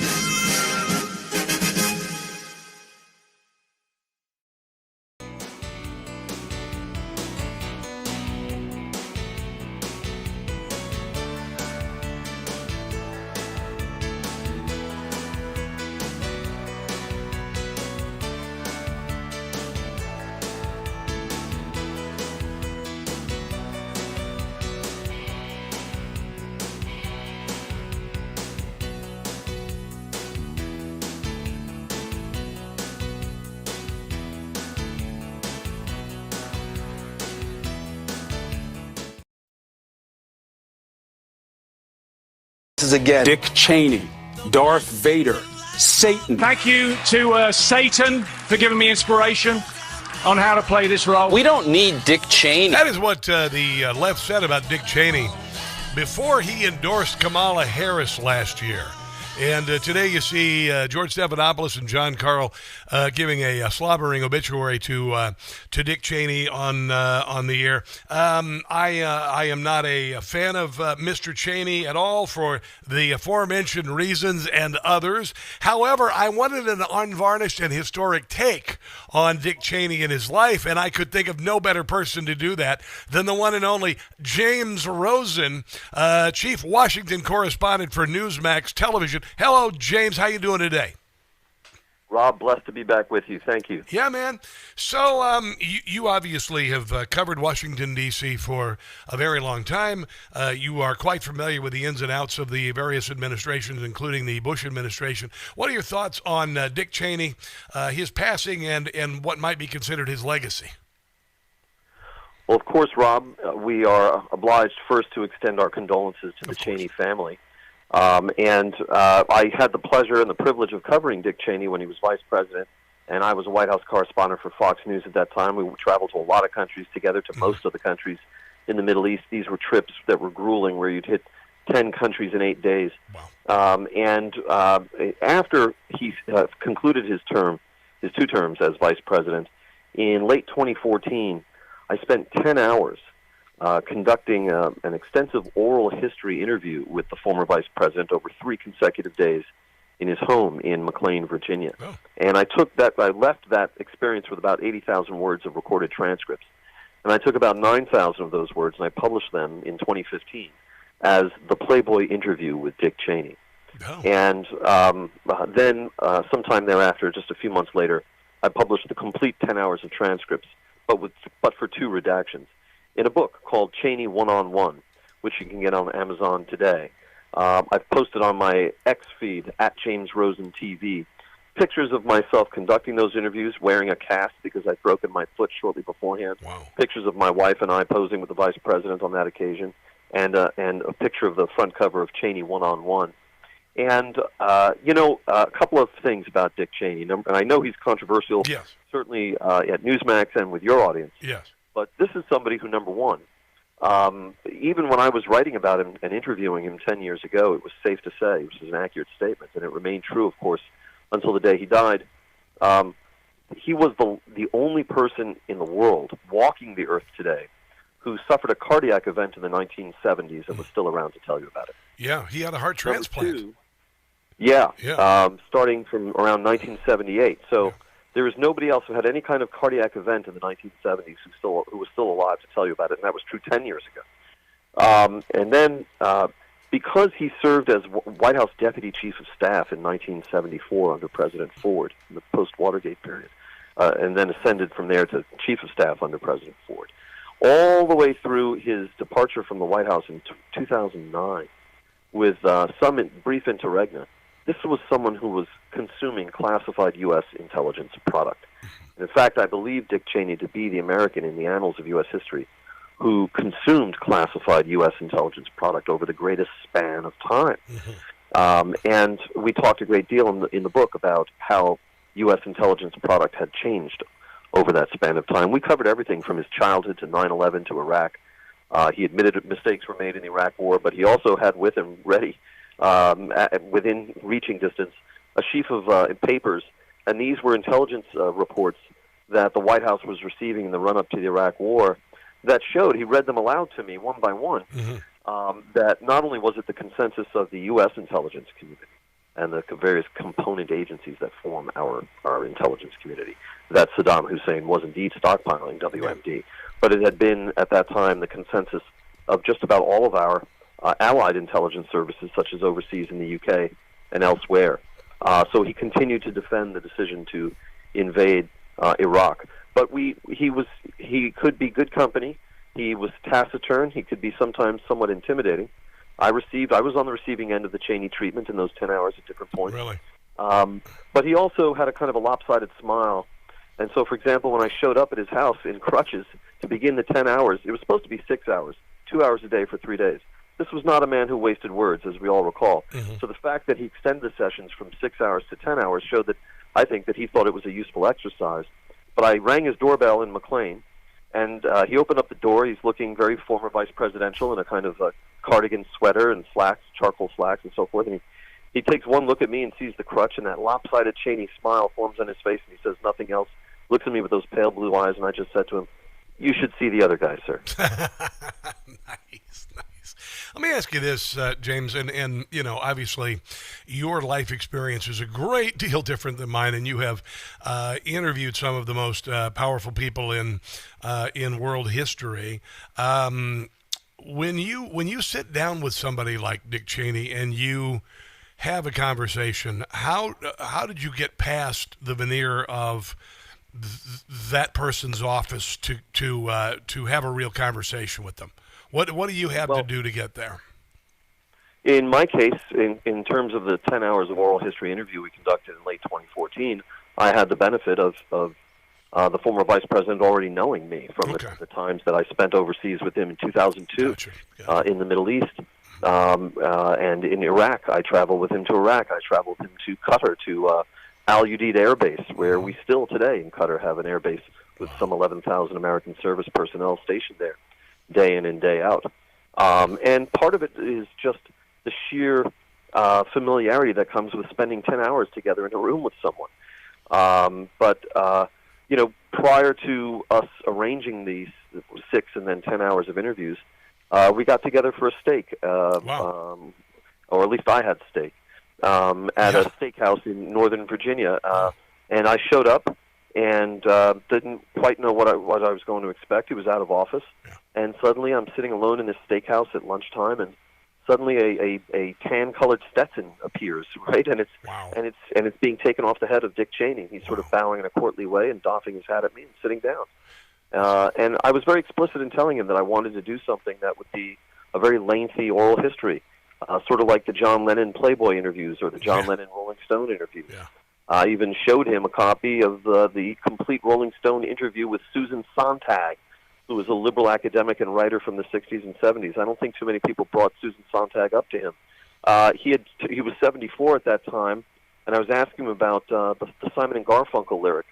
Again. Dick Cheney, Darth Vader, Satan. Thank you to Satan for giving me inspiration on how to play this role. We don't need Dick Cheney. That is what the left said about Dick Cheney before he endorsed Kamala Harris last year. And today you see George Stephanopoulos and John Carl giving a slobbering obituary to Dick Cheney on the air. I am not a fan of Mr. Cheney at all for the aforementioned reasons and others. However, I wanted an unvarnished and historic take on Dick Cheney and his life, and I could think of no better person to do that than the one and only James Rosen, chief Washington correspondent for Newsmax Television. Hello, James. How you doing today? Rob, blessed to be back with you. Thank you. Yeah, man. So you obviously have covered Washington, D.C. for a very long time. You are quite familiar with the ins and outs of the various administrations, including the Bush administration. What are your thoughts on Dick Cheney, his passing, and what might be considered his legacy? Well, of course, Rob, we are obliged first to extend our condolences to the Cheney family. I had the pleasure and the privilege of covering Dick Cheney when he was vice president, and I was a White House correspondent for Fox News at that time. We traveled to a lot of countries together, to most of the countries in the Middle East. These were trips that were grueling, where you'd hit 10 countries in 8 days. Wow. After he concluded his 2 terms as vice president, in late 2014, I spent 10 hours conducting an extensive oral history interview with the former vice president over 3 consecutive days in his home in McLean, Virginia. Oh. And I left that experience with about 80,000 words of recorded transcripts. And I took about 9,000 of those words and I published them in 2015 as the Playboy interview with Dick Cheney. Oh. And then sometime thereafter, just a few months later, I published the complete 10 hours of transcripts, but for 2 redactions, in a book called Cheney One-on-One, which you can get on Amazon today. I've posted on my X feed, @JamesRosenTV, pictures of myself conducting those interviews, wearing a cast because I'd broken my foot shortly beforehand. Wow. Pictures of my wife and I posing with the vice president on that occasion, and a picture of the front cover of Cheney One-on-One. And, a couple of things about Dick Cheney. And I know he's controversial, yes, certainly at Newsmax and with your audience. Yes. But this is somebody who, number one, even when I was writing about him and interviewing him 10 years ago, it was safe to say, which is an accurate statement, and it remained true, of course, until the day he died. He was the only person in the world walking the earth today who suffered a cardiac event in the 1970s and was still around to tell you about it. Yeah, he had a heart transplant. Starting from around 1978. So there is nobody else who had any kind of cardiac event in the 1970s who was still alive to tell you about it, and that was true 10 years ago. And then because he served as White House Deputy Chief of Staff in 1974 under President Ford in the post-Watergate period, and then ascended from there to Chief of Staff under President Ford, all the way through his departure from the White House in 2009 with some brief interregnum, this was someone who was consuming classified U.S. intelligence product. And in fact, I believe Dick Cheney to be the American in the annals of U.S. history who consumed classified U.S. intelligence product over the greatest span of time. And we talked a great deal in the book about how U.S. intelligence product had changed over that span of time. We covered everything from his childhood to 9/11 to Iraq. He admitted mistakes were made in the Iraq War, but he also had with him ready, within reaching distance, a sheaf of papers, and these were intelligence reports that the White House was receiving in the run-up to the Iraq War that showed, he read them aloud to me one by one, that not only was it the consensus of the U.S. intelligence community and the various component agencies that form our intelligence community, that Saddam Hussein was indeed stockpiling WMD, but it had been, at that time, the consensus of just about all of our allied intelligence services, such as overseas in the UK and elsewhere. So he continued to defend the decision to invade Iraq. But he could be good company. He was taciturn. He could be sometimes somewhat intimidating. I was on the receiving end of the Cheney treatment in those 10 hours at different points. Really? But he also had a kind of a lopsided smile. And so, for example, when I showed up at his house in crutches to begin the 10 hours, it was supposed to be 6 hours, 2 hours a day for 3 days. This was not a man who wasted words, as we all recall. So the fact that he extended the sessions from 6 hours to 10 hours showed that I think that he thought it was a useful exercise. But I rang his doorbell in McLean, and he opened up the door. He's looking very former vice presidential in a kind of a cardigan sweater and slacks, charcoal slacks and so forth. And He takes one look at me and sees the crutch, and that lopsided Cheney smile forms on his face, and he says nothing else, looks at me with those pale blue eyes, and I just said to him, "You should see the other guy, sir." Nice. Let me ask you this, James, and obviously your life experience is a great deal different than mine, and you have interviewed some of the most powerful people in world history. When you sit down with somebody like Dick Cheney and you have a conversation, how did you get past the veneer of that person's office to have a real conversation with them? What do you have to do to get there? In my case, in terms of the 10 hours of oral history interview we conducted in late 2014, I had the benefit of the former vice president already knowing me from the times that I spent overseas with him in 2002 in the Middle East. And in Iraq, I traveled with him to Iraq. I traveled with him to Qatar, to Al Udeid Air Base, where we still today in Qatar have an air base with some 11,000 American service personnel stationed there, day in and day out. And part of it is just the sheer familiarity that comes with spending 10 hours together in a room with someone. But prior to us arranging these 6 and then 10 hours of interviews, we got together for a steak, or at least I had steak, at a steakhouse in Northern Virginia. And I showed up and didn't quite know what I was going to expect. He was out of office. And suddenly I'm sitting alone in this steakhouse at lunchtime, and suddenly a tan-colored Stetson appears, right? And it's being taken off the head of Dick Cheney. He's sort of bowing in a courtly way and doffing his hat at me and sitting down. And I was very explicit in telling him that I wanted to do something that would be a very lengthy oral history, sort of like the John Lennon Playboy interviews or the John Lennon Rolling Stone interviews. I even showed him a copy of the complete Rolling Stone interview with Susan Sontag, who was a liberal academic and writer from the 60s and 70s. I don't think too many people brought Susan Sontag up to him. He was 74 at that time, and I was asking him about the Simon and Garfunkel lyric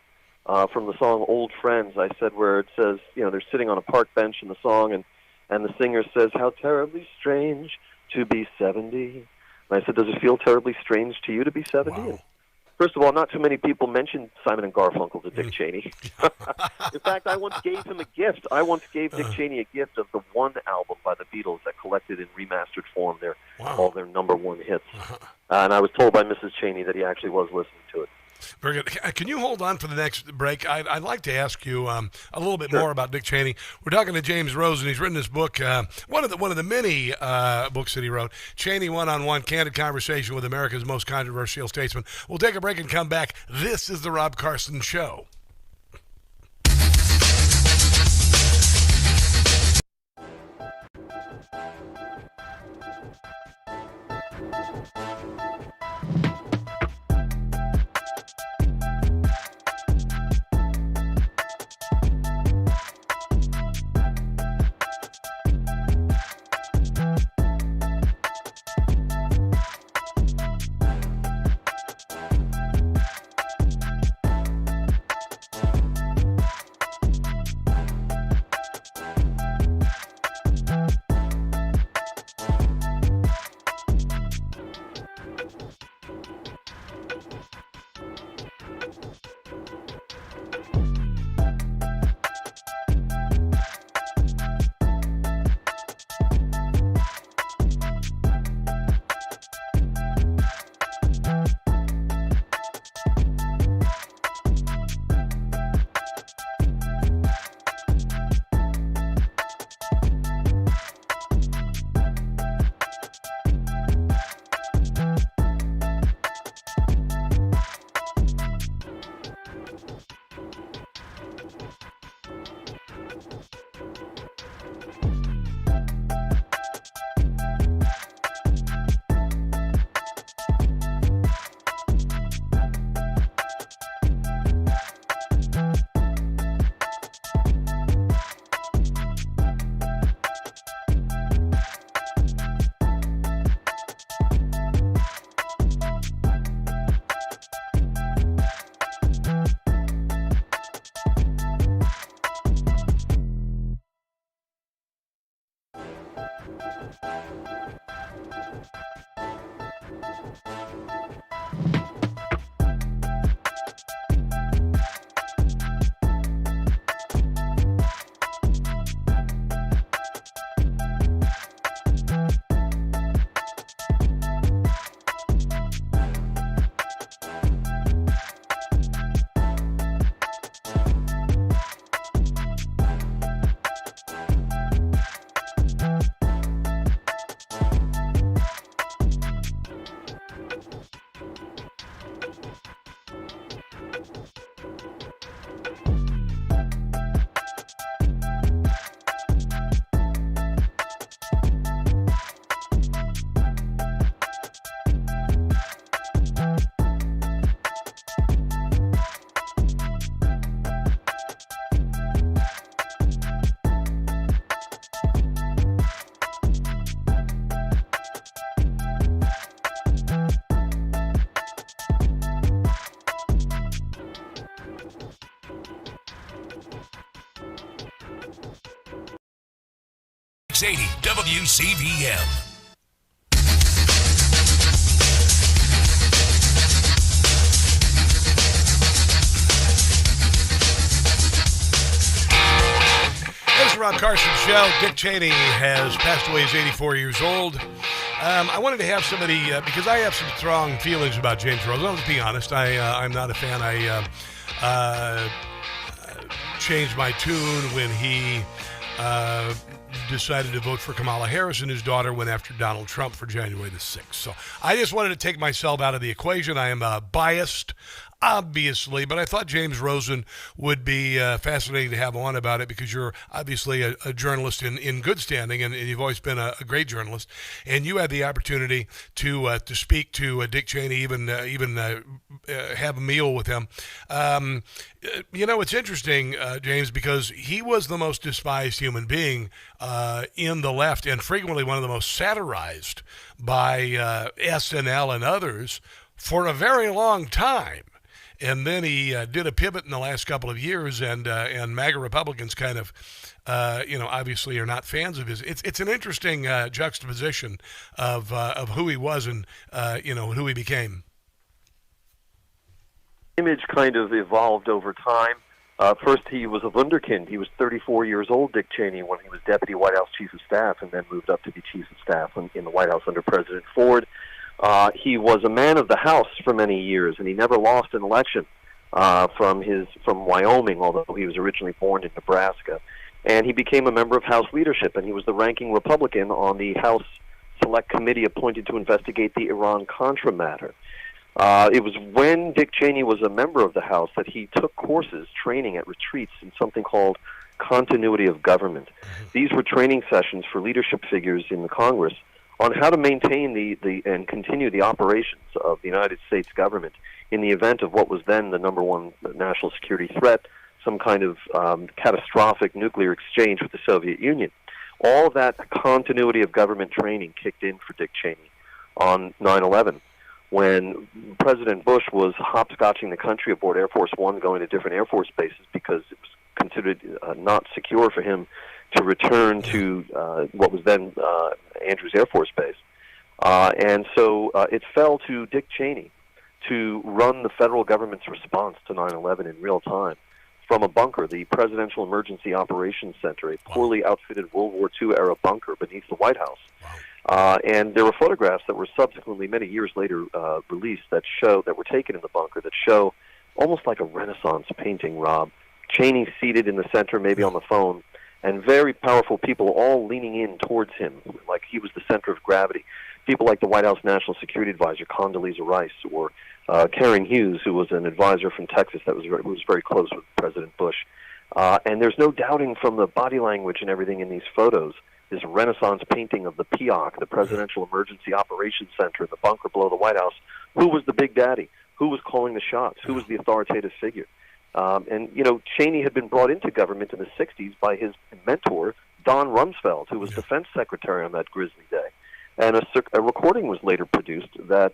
from the song Old Friends. I said where it says, they're sitting on a park bench in the song, and the singer says, "How terribly strange to be 70. And I said, "Does it feel terribly strange to you to be 70? Wow. First of all, not too many people mentioned Simon and Garfunkel to Dick Cheney. In fact, I once gave him a gift. I once gave Dick Cheney a gift of the one album by the Beatles that collected in remastered form all their #1 hits. And I was told by Mrs. Cheney that he actually was listening to it. Very good. Can you hold on for the next break? I'd like to ask you a little bit more about Dick Cheney. We're talking to James Rosen. He's written this book, one of the many books that he wrote, Cheney One-on-One, Candid Conversation with America's Most Controversial Statesman. We'll take a break and come back. This is The Rob Carson Show. 680 WCVM. It's the Rob Carson Show. Dick Cheney has passed away. He's 84 years old. I wanted to have somebody, because I have some strong feelings about James Rosen. Let's be honest. I'm not a fan. I changed my tune when he decided to vote for Kamala Harris, and his daughter went after Donald Trump for January the 6th. So I just wanted to take myself out of the equation. I am biased, obviously, but I thought James Rosen would be fascinating to have on about it, because you're obviously a journalist in good standing, and you've always been a great journalist, and you had the opportunity to speak to Dick Cheney, even have a meal with him. It's interesting, James, because he was the most despised human being in the left, and frequently one of the most satirized by SNL and others for a very long time. And then he did a pivot in the last couple of years, and MAGA Republicans kind of, obviously are not fans of his. It's an interesting juxtaposition of who he was and who he became. Image kind of evolved over time. First, he was a wunderkind. He was 34 years old, Dick Cheney, when he was Deputy White House Chief of Staff, and then moved up to be Chief of Staff in the White House under President Ford. He was a man of the House for many years, and he never lost an election from Wyoming, although he was originally born in Nebraska. And he became a member of House leadership, and he was the ranking Republican on the House Select Committee appointed to investigate the Iran-Contra matter. It was when Dick Cheney was a member of the House that he took courses, training at retreats in something called continuity of government. These were training sessions for leadership figures in the Congress on how to maintain and continue the operations of the United States government in the event of what was then the number one national security threat, some kind of catastrophic nuclear exchange with the Soviet Union. All of that continuity of government training kicked in for Dick Cheney on 9/11, when President Bush was hopscotching the country aboard Air Force One, going to different Air Force bases because it was considered not secure for him to return to what was then Andrews Air Force Base. And so it fell to Dick Cheney to run the federal government's response to 9/11 in real time from a bunker, the Presidential Emergency Operations Center, a poorly outfitted World War II-era bunker beneath the White House. And there were photographs that were subsequently, many years later, released that were taken in the bunker that show almost like a Renaissance painting, Rob. Cheney seated in the center, maybe on the phone, and very powerful people all leaning in towards him, like he was the center of gravity. People like the White House National Security Advisor, Condoleezza Rice, or Karen Hughes, who was an advisor from Texas who was very close with President Bush. And there's no doubting from the body language and everything in these photos, this Renaissance painting of the POC, the Presidential Emergency Operations Center, the bunker below the White House. Who was the big daddy? Who was calling the shots? Who was the authoritative figure? And Cheney had been brought into government in the 60s by his mentor, Don Rumsfeld, who was defense secretary on that grisly day. And a recording was later produced that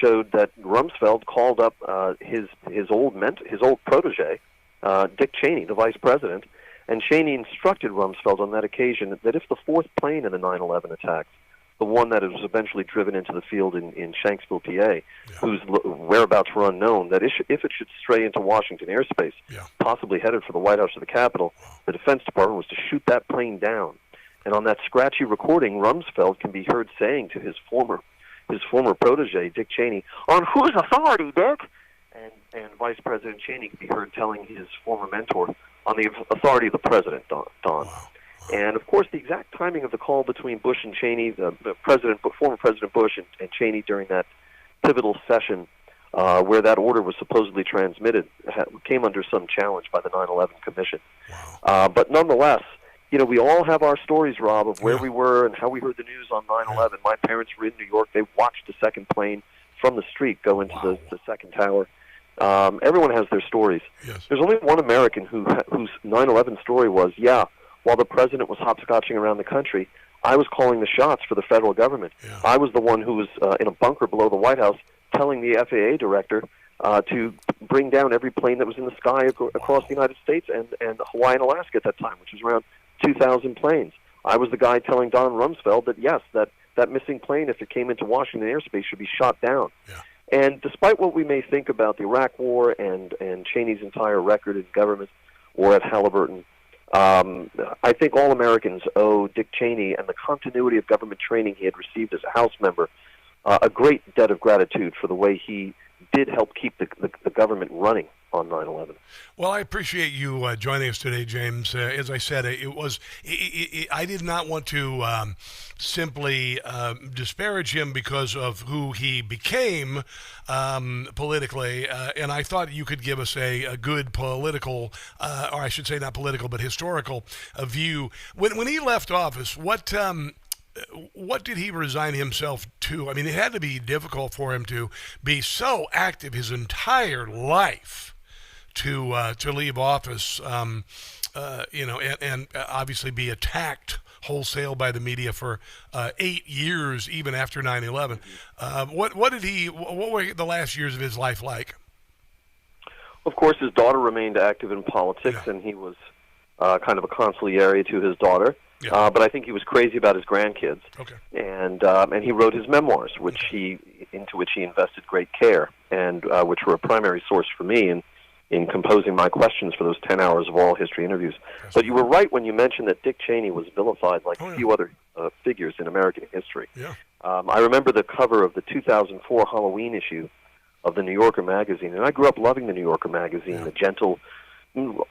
showed that Rumsfeld called up his old protege, Dick Cheney, the vice president, and Cheney instructed Rumsfeld on that occasion that if the fourth plane in the 9/11 attacks, the one that was eventually driven into the field in Shanksville, PA, whose whereabouts were unknown, that if it should stray into Washington airspace, possibly headed for the White House or the Capitol, the Defense Department was to shoot that plane down. And on that scratchy recording, Rumsfeld can be heard saying to his former protege, Dick Cheney, "On whose authority, Dick?" And Vice President Cheney can be heard telling his former mentor, "On the authority of the President, Don." Wow. And, of course, the exact timing of the call between Bush and Cheney, former President Bush and Cheney during that pivotal session where that order was supposedly transmitted, came under some challenge by the 9/11 Commission. Wow. But nonetheless, we all have our stories, Rob, of where we were and how we heard the news on 9/11. My parents were in New York. They watched the second plane from the street go into the second tower. Everyone has their stories. Yes. There's only one American whose 9/11 story was, while the president was hopscotching around the country, I was calling the shots for the federal government. Yeah. I was the one who was in a bunker below the White House telling the FAA director to bring down every plane that was in the sky across the United States and Hawaii and Alaska at that time, which was around 2,000 planes. I was the guy telling Don Rumsfeld that, yes, that missing plane, if it came into Washington airspace, should be shot down. Yeah. And despite what we may think about the Iraq War and Cheney's entire record in government or at Halliburton, I think all Americans owe Dick Cheney and the continuity of government training he had received as a House member a great debt of gratitude for the way he did help keep the government running on 9/11. Well, I appreciate you joining us today, James. As I said, I did not want to simply disparage him because of who he became politically, and I thought you could give us a good political, or I should say not political, but historical view. When he left office, what did he resign himself to? I mean, it had to be difficult for him to be so active his entire life to leave office, and obviously be attacked wholesale by the media for 8 years, even after 9/11. What were the last years of his life like? Of course, his daughter remained active in politics, and he was kind of a consigliere to his daughter. Yeah. But I think he was crazy about his grandkids. Okay. And he wrote his memoirs, into which he invested great care, and which were a primary source for me in composing my questions for those 10 hours of oral history interviews. But you were right when you mentioned that Dick Cheney was vilified like a few other figures in American history. Yeah. I remember the cover of the 2004 Halloween issue of the New Yorker magazine, and I grew up loving the New Yorker magazine, the gentle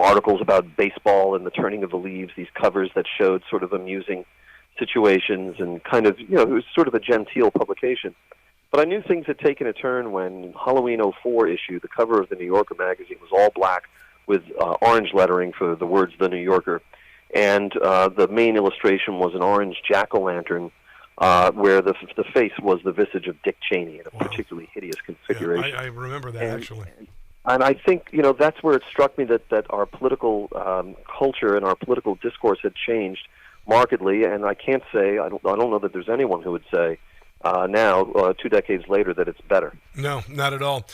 articles about baseball and the turning of the leaves, these covers that showed sort of amusing situations and kind of, it was sort of a genteel publication. But I knew things had taken a turn when Halloween '04 issue, the cover of the New Yorker magazine, was all black with orange lettering for the words "The New Yorker," and the main illustration was an orange jack-o'-lantern where the face was the visage of Dick Cheney in a particularly hideous configuration. Yeah, I remember that, actually. And I think, that's where it struck me that our political culture and our political discourse had changed markedly, and I can't say, I don't know that there's anyone who would say now, 2 decades later, that it's better. No, not at all.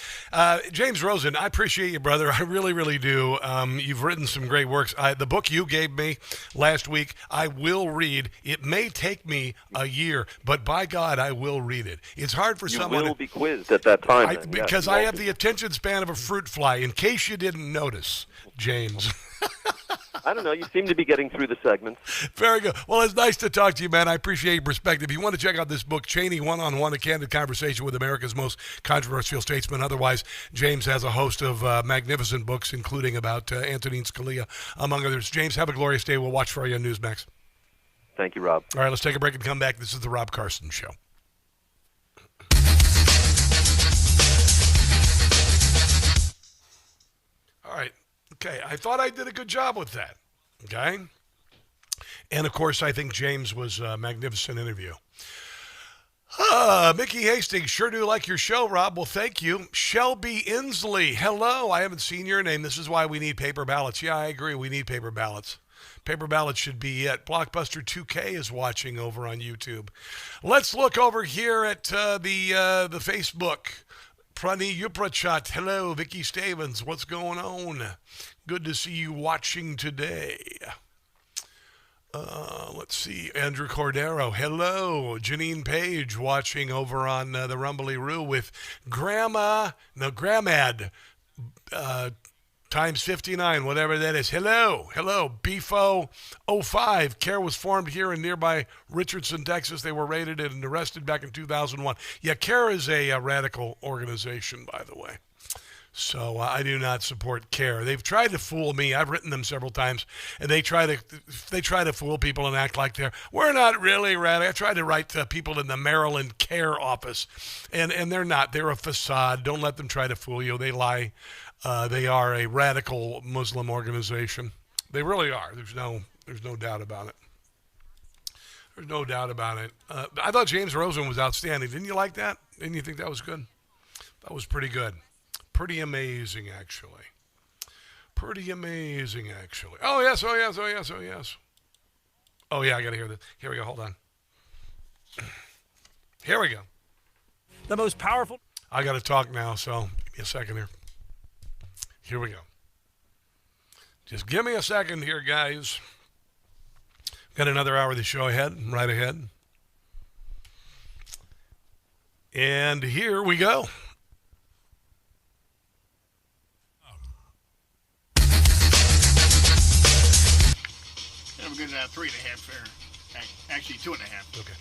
James Rosen, I appreciate you, brother. I really, really do. You've written some great works. The book you gave me last week, I will read. It may take me a year, but by God, I will read it. It's hard for someone. You will be quizzed at that time. Because I have the attention span of a fruit fly, in case you didn't notice, James. I don't know. You seem to be getting through the segments. Very good. Well, it's nice to talk to you, man. I appreciate your perspective. If you want to check out this book, Cheney, One-on-One, A Candid Conversation with America's Most Controversial Statesman. Otherwise, James has a host of magnificent books, including about Antonin Scalia, among others. James, have a glorious day. We'll watch for you on Newsmax. Thank you, Rob. All right, let's take a break and come back. This is The Rob Carson Show. All right. Okay, I thought I did a good job with that, okay? And, of course, I think James was a magnificent interview. Mickey Hastings, sure do like your show, Rob. Well, thank you. Shelby Inslee, hello. I haven't seen your name. This is why we need paper ballots. Yeah, I agree. We need paper ballots. Paper ballots should be it. Blockbuster 2K is watching over on YouTube. Let's look over here at the Facebook. Prani Yuprachat, hello. Vicky Stavens, what's going on? Good to see you watching today. Let's see. Andrew Cordero, hello. Janine Page watching over on the Rumbly Roo with Gramad, times 59, whatever that is. Hello. Beefo 05. CARE was formed here in nearby Richardson, Texas. They were raided and arrested back in 2001. Yeah, CARE is a radical organization, by the way. So I do not support CARE. They've tried to fool me. I've written them several times, and they try to fool people and act like we're not really radical. I tried to write to people in the Maryland CARE office, and they're not. They're a facade. Don't let them try to fool you. They lie. They are a radical Muslim organization. They really are. There's no doubt about it. There's no doubt about it. I thought James Rosen was outstanding. Didn't you like that? Didn't you think that was good? That was pretty good. Pretty amazing, actually. Oh, yes. Oh, yeah, I got to hear this. Here we go. Hold on. Here we go. The most powerful. I got to talk now, so give me a second here. Here we go. Just give me a second here, guys. Got another hour of the show ahead, right ahead. And here we go. Have a good 3.5 fair. Actually, 2.5. Okay.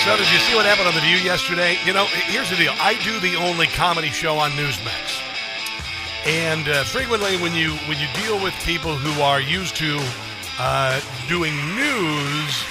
So did you see what happened on The View yesterday? You know, here's the deal. I do the only comedy show on Newsmax. And frequently when you deal with people who are used to doing news,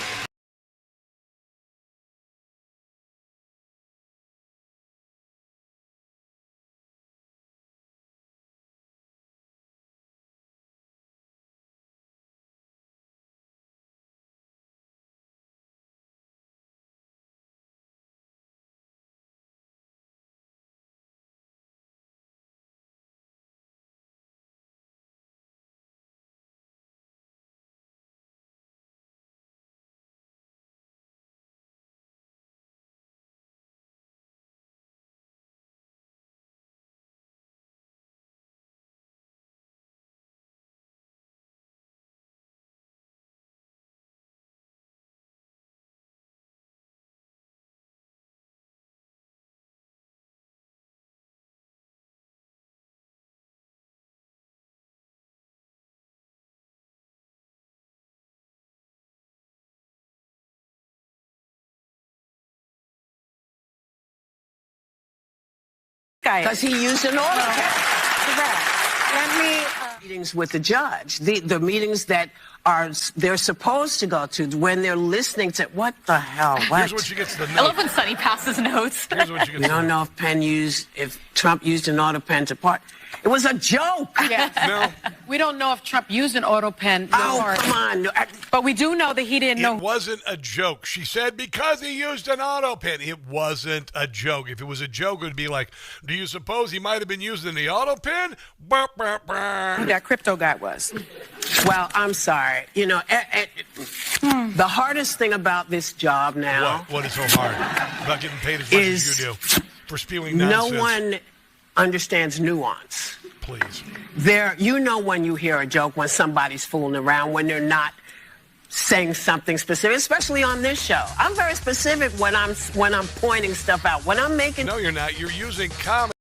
Because he used an auto pen. Let me meetings with the judge, the meetings that they're supposed to go to when they're listening to what the hell. What? Here's what she gets the note. I love when Sonny passes notes. Here's what she gets. We don't know if Trump used an auto pen to part. It was a joke. Yeah. No. We don't know if Trump used an auto pen. Oh, come on. No, but we do know that he didn't know. It wasn't a joke. She said because he used an auto pen. It wasn't a joke. If it was a joke, it would be like, do you suppose he might have been using the auto pen? Who that crypto guy was. Well, I'm sorry. You know, the hardest thing about this job now. What is so hard about getting paid as much as you do for spewing nonsense? No one understands nuance. Please. You know when you hear a joke when somebody's fooling around, when they're not saying something specific, especially on this show. I'm very specific when I'm pointing stuff out. When I'm making. No, you're not. You're using comedy.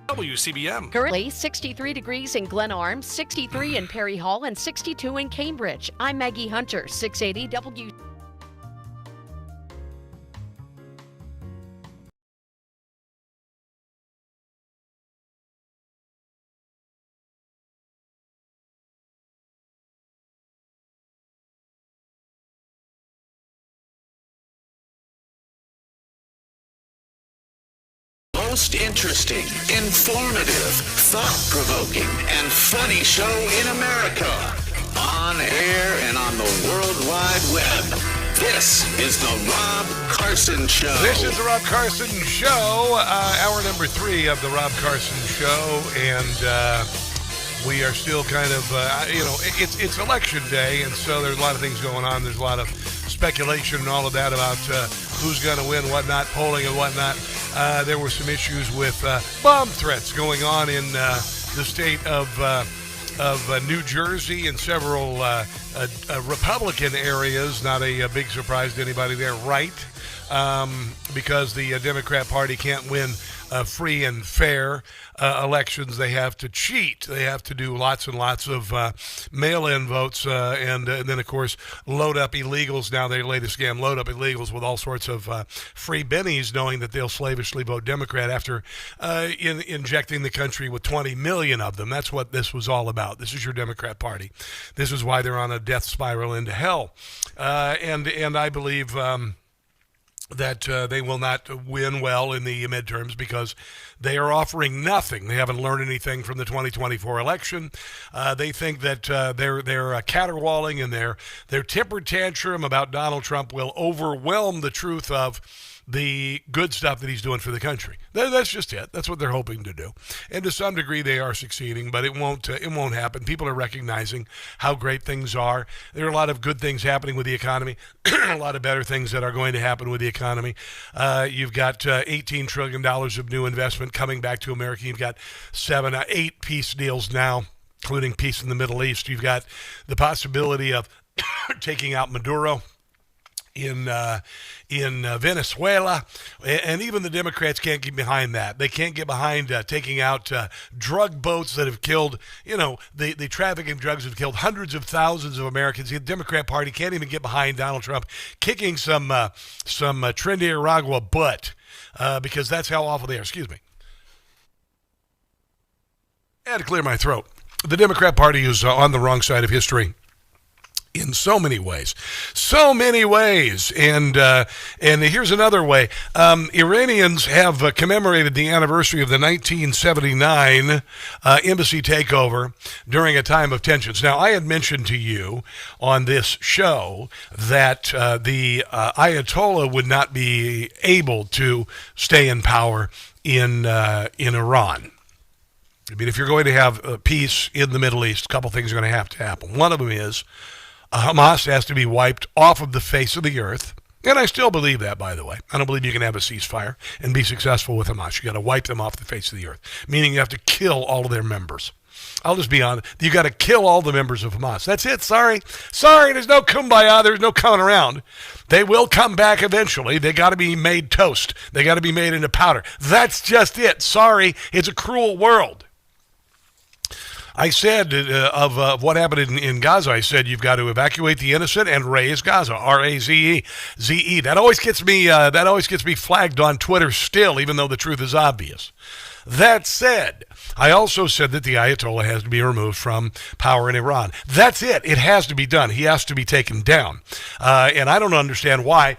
WCBM. Currently 63 degrees in Glen Arm, 63 in Perry Hall, and 62 in Cambridge. I'm Maggie Hunter, 680 W. Most interesting, informative, thought-provoking, and funny show in America. On air and on the World Wide Web. This is the Rob Carson Show. This is the Rob Carson Show, hour number 3 of the Rob Carson Show, and we are still kind of, it's election day, and so there's a lot of things going on. There's a lot of speculation and all of that about who's going to win, whatnot, polling and whatnot. There were some issues with bomb threats going on in the state of New Jersey and several Republican areas. Not a big surprise to anybody there, right? Because the Democrat Party can't win free and fair elections. They have to cheat. They have to do lots and lots of mail-in votes and then, of course, load up illegals. Now they lay the scam, load up illegals with all sorts of free bennies, knowing that they'll slavishly vote Democrat after injecting the country with 20 million of them. That's what this was all about. This is your Democrat Party. This is why they're on a death spiral into hell. And I believe that they will not win well in the midterms because they are offering nothing. They haven't learned anything from the 2024 election. They think that their caterwauling and their temper tantrum about Donald Trump will overwhelm the truth of the good stuff that he's doing for the country. That's just it. That's what they're hoping to do. And to some degree, they are succeeding, but it won't happen. People are recognizing how great things are. There are a lot of good things happening with the economy, a lot of better things that are going to happen with the economy. You've got $18 trillion of new investment coming back to America. You've got 8 peace deals now, including peace in the Middle East. You've got the possibility of taking out Maduro in Venezuela, and even the Democrats can't get behind that. They can't get behind taking out drug boats that have killed, the trafficking of drugs have killed hundreds of thousands of Americans. The Democrat Party can't even get behind Donald Trump kicking some Trinidad butt because that's how awful they are. Excuse me. I had to clear my throat. The Democrat Party is on the wrong side of history in so many ways. And here's another way. Iranians have commemorated the anniversary of the 1979 embassy takeover during a time of tensions. Now, I had mentioned to you on this show that the Ayatollah would not be able to stay in power in Iran. I mean, if you're going to have peace in the Middle East, a couple things are going to happen. One of them is Hamas has to be wiped off of the face of the earth. And I still believe that, by the way. I don't believe you can have a ceasefire and be successful with Hamas. You got to wipe them off the face of the earth, meaning you have to kill all of their members. I'll just be honest. You got to kill all the members of Hamas. That's it. Sorry. There's no kumbaya. There's no coming around. They will come back eventually. They got to be made toast. They got to be made into powder. That's just it. Sorry. It's a cruel world. I said of what happened in Gaza, I said you've got to evacuate the innocent and raise Gaza, R-A-Z-E. That always gets me flagged on Twitter still, even though the truth is obvious. That said, I also said that the Ayatollah has to be removed from power in Iran. That's it. It has to be done. He has to be taken down. And I don't understand why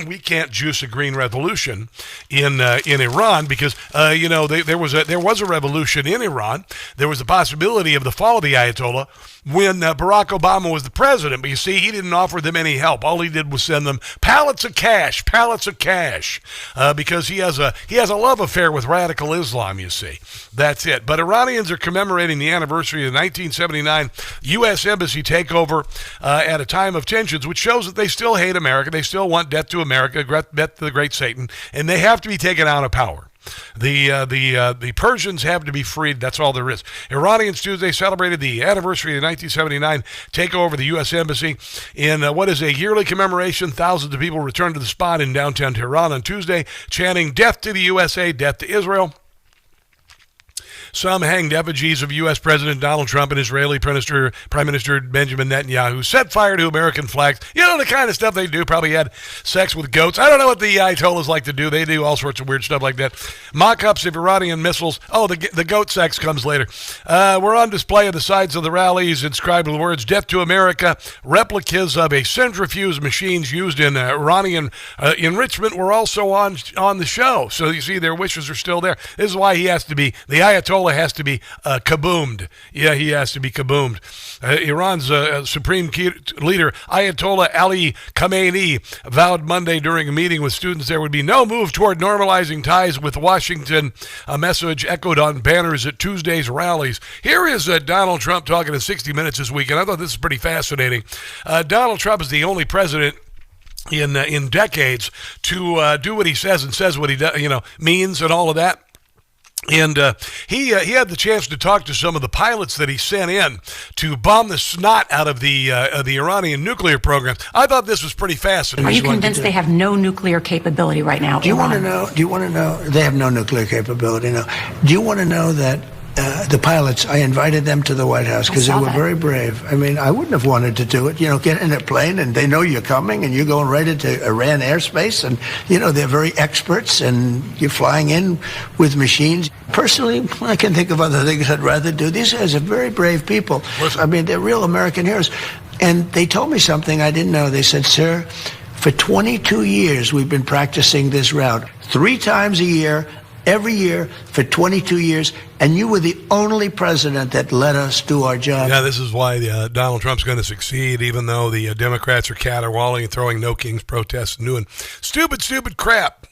we can't juice a green revolution in Iran because there was a revolution in Iran. There was a possibility of the fall of the Ayatollah when Barack Obama was the president. But you see, he didn't offer them any help. All he did was send them pallets of cash, because he has a love affair with radical Islam. You see, that's it. But Iranians are commemorating the anniversary of the 1979 U.S. embassy takeover at a time of tensions, which shows that they still hate America. They still want death to America, death to the great Satan, and they have to be taken out of power. The Persians have to be freed. That's all there is. Iranians Tuesday celebrated the anniversary of the 1979 takeover of the U.S. Embassy in what is a yearly commemoration. Thousands of people returned to the spot in downtown Tehran on Tuesday, chanting "Death to the USA, death to Israel." some hanged effigies of U.S. President Donald Trump and Israeli Prime Minister Benjamin Netanyahu, set fire to American flags. You know, the kind of stuff they do. Probably had sex with goats. I don't know what the Ayatollahs like to do. They do all sorts of weird stuff like that. Mock-ups of Iranian missiles. Oh, the goat sex comes later. We're on display on the sides of the rallies, inscribed with the words, "Death to America." Replicas of a centrifuge machines used in Iranian enrichment were also on the show. So you see, their wishes are still there. This is why the Ayatollah has to be kaboomed. Yeah, he has to be kaboomed. Iran's supreme leader, Ayatollah Ali Khamenei, vowed Monday during a meeting with students there would be no move toward normalizing ties with Washington, a message echoed on banners at Tuesday's rallies. Here is Donald Trump talking in 60 Minutes this week, and I thought this is pretty fascinating. Donald Trump is the only president in decades to do what he says and says what he means and all of that. And he had the chance to talk to some of the pilots that he sent in to bomb the snot out of the Iranian nuclear program. I thought this was pretty fascinating. Are you convinced they have no nuclear capability right now? Do you want to know? They have no nuclear capability. No. Do you want to know that the pilots? I invited them to the White House because they were very brave. I mean, I wouldn't have wanted to do it. You know, get in a plane and they know you're coming and you're going right into Iran airspace, and they're very experts, and you're flying in with machines. Personally, I can think of other things I'd rather do. These guys are very brave people. I mean, they're real American heroes. And they told me something I didn't know. They said, "Sir, for 22 years we've been practicing this route 3 times a year, every year for 22 years, and you were the only president that let us do our job." Yeah, this is why Donald Trump's going to succeed, even though the Democrats are caterwauling and throwing no kings protests and doing stupid crap,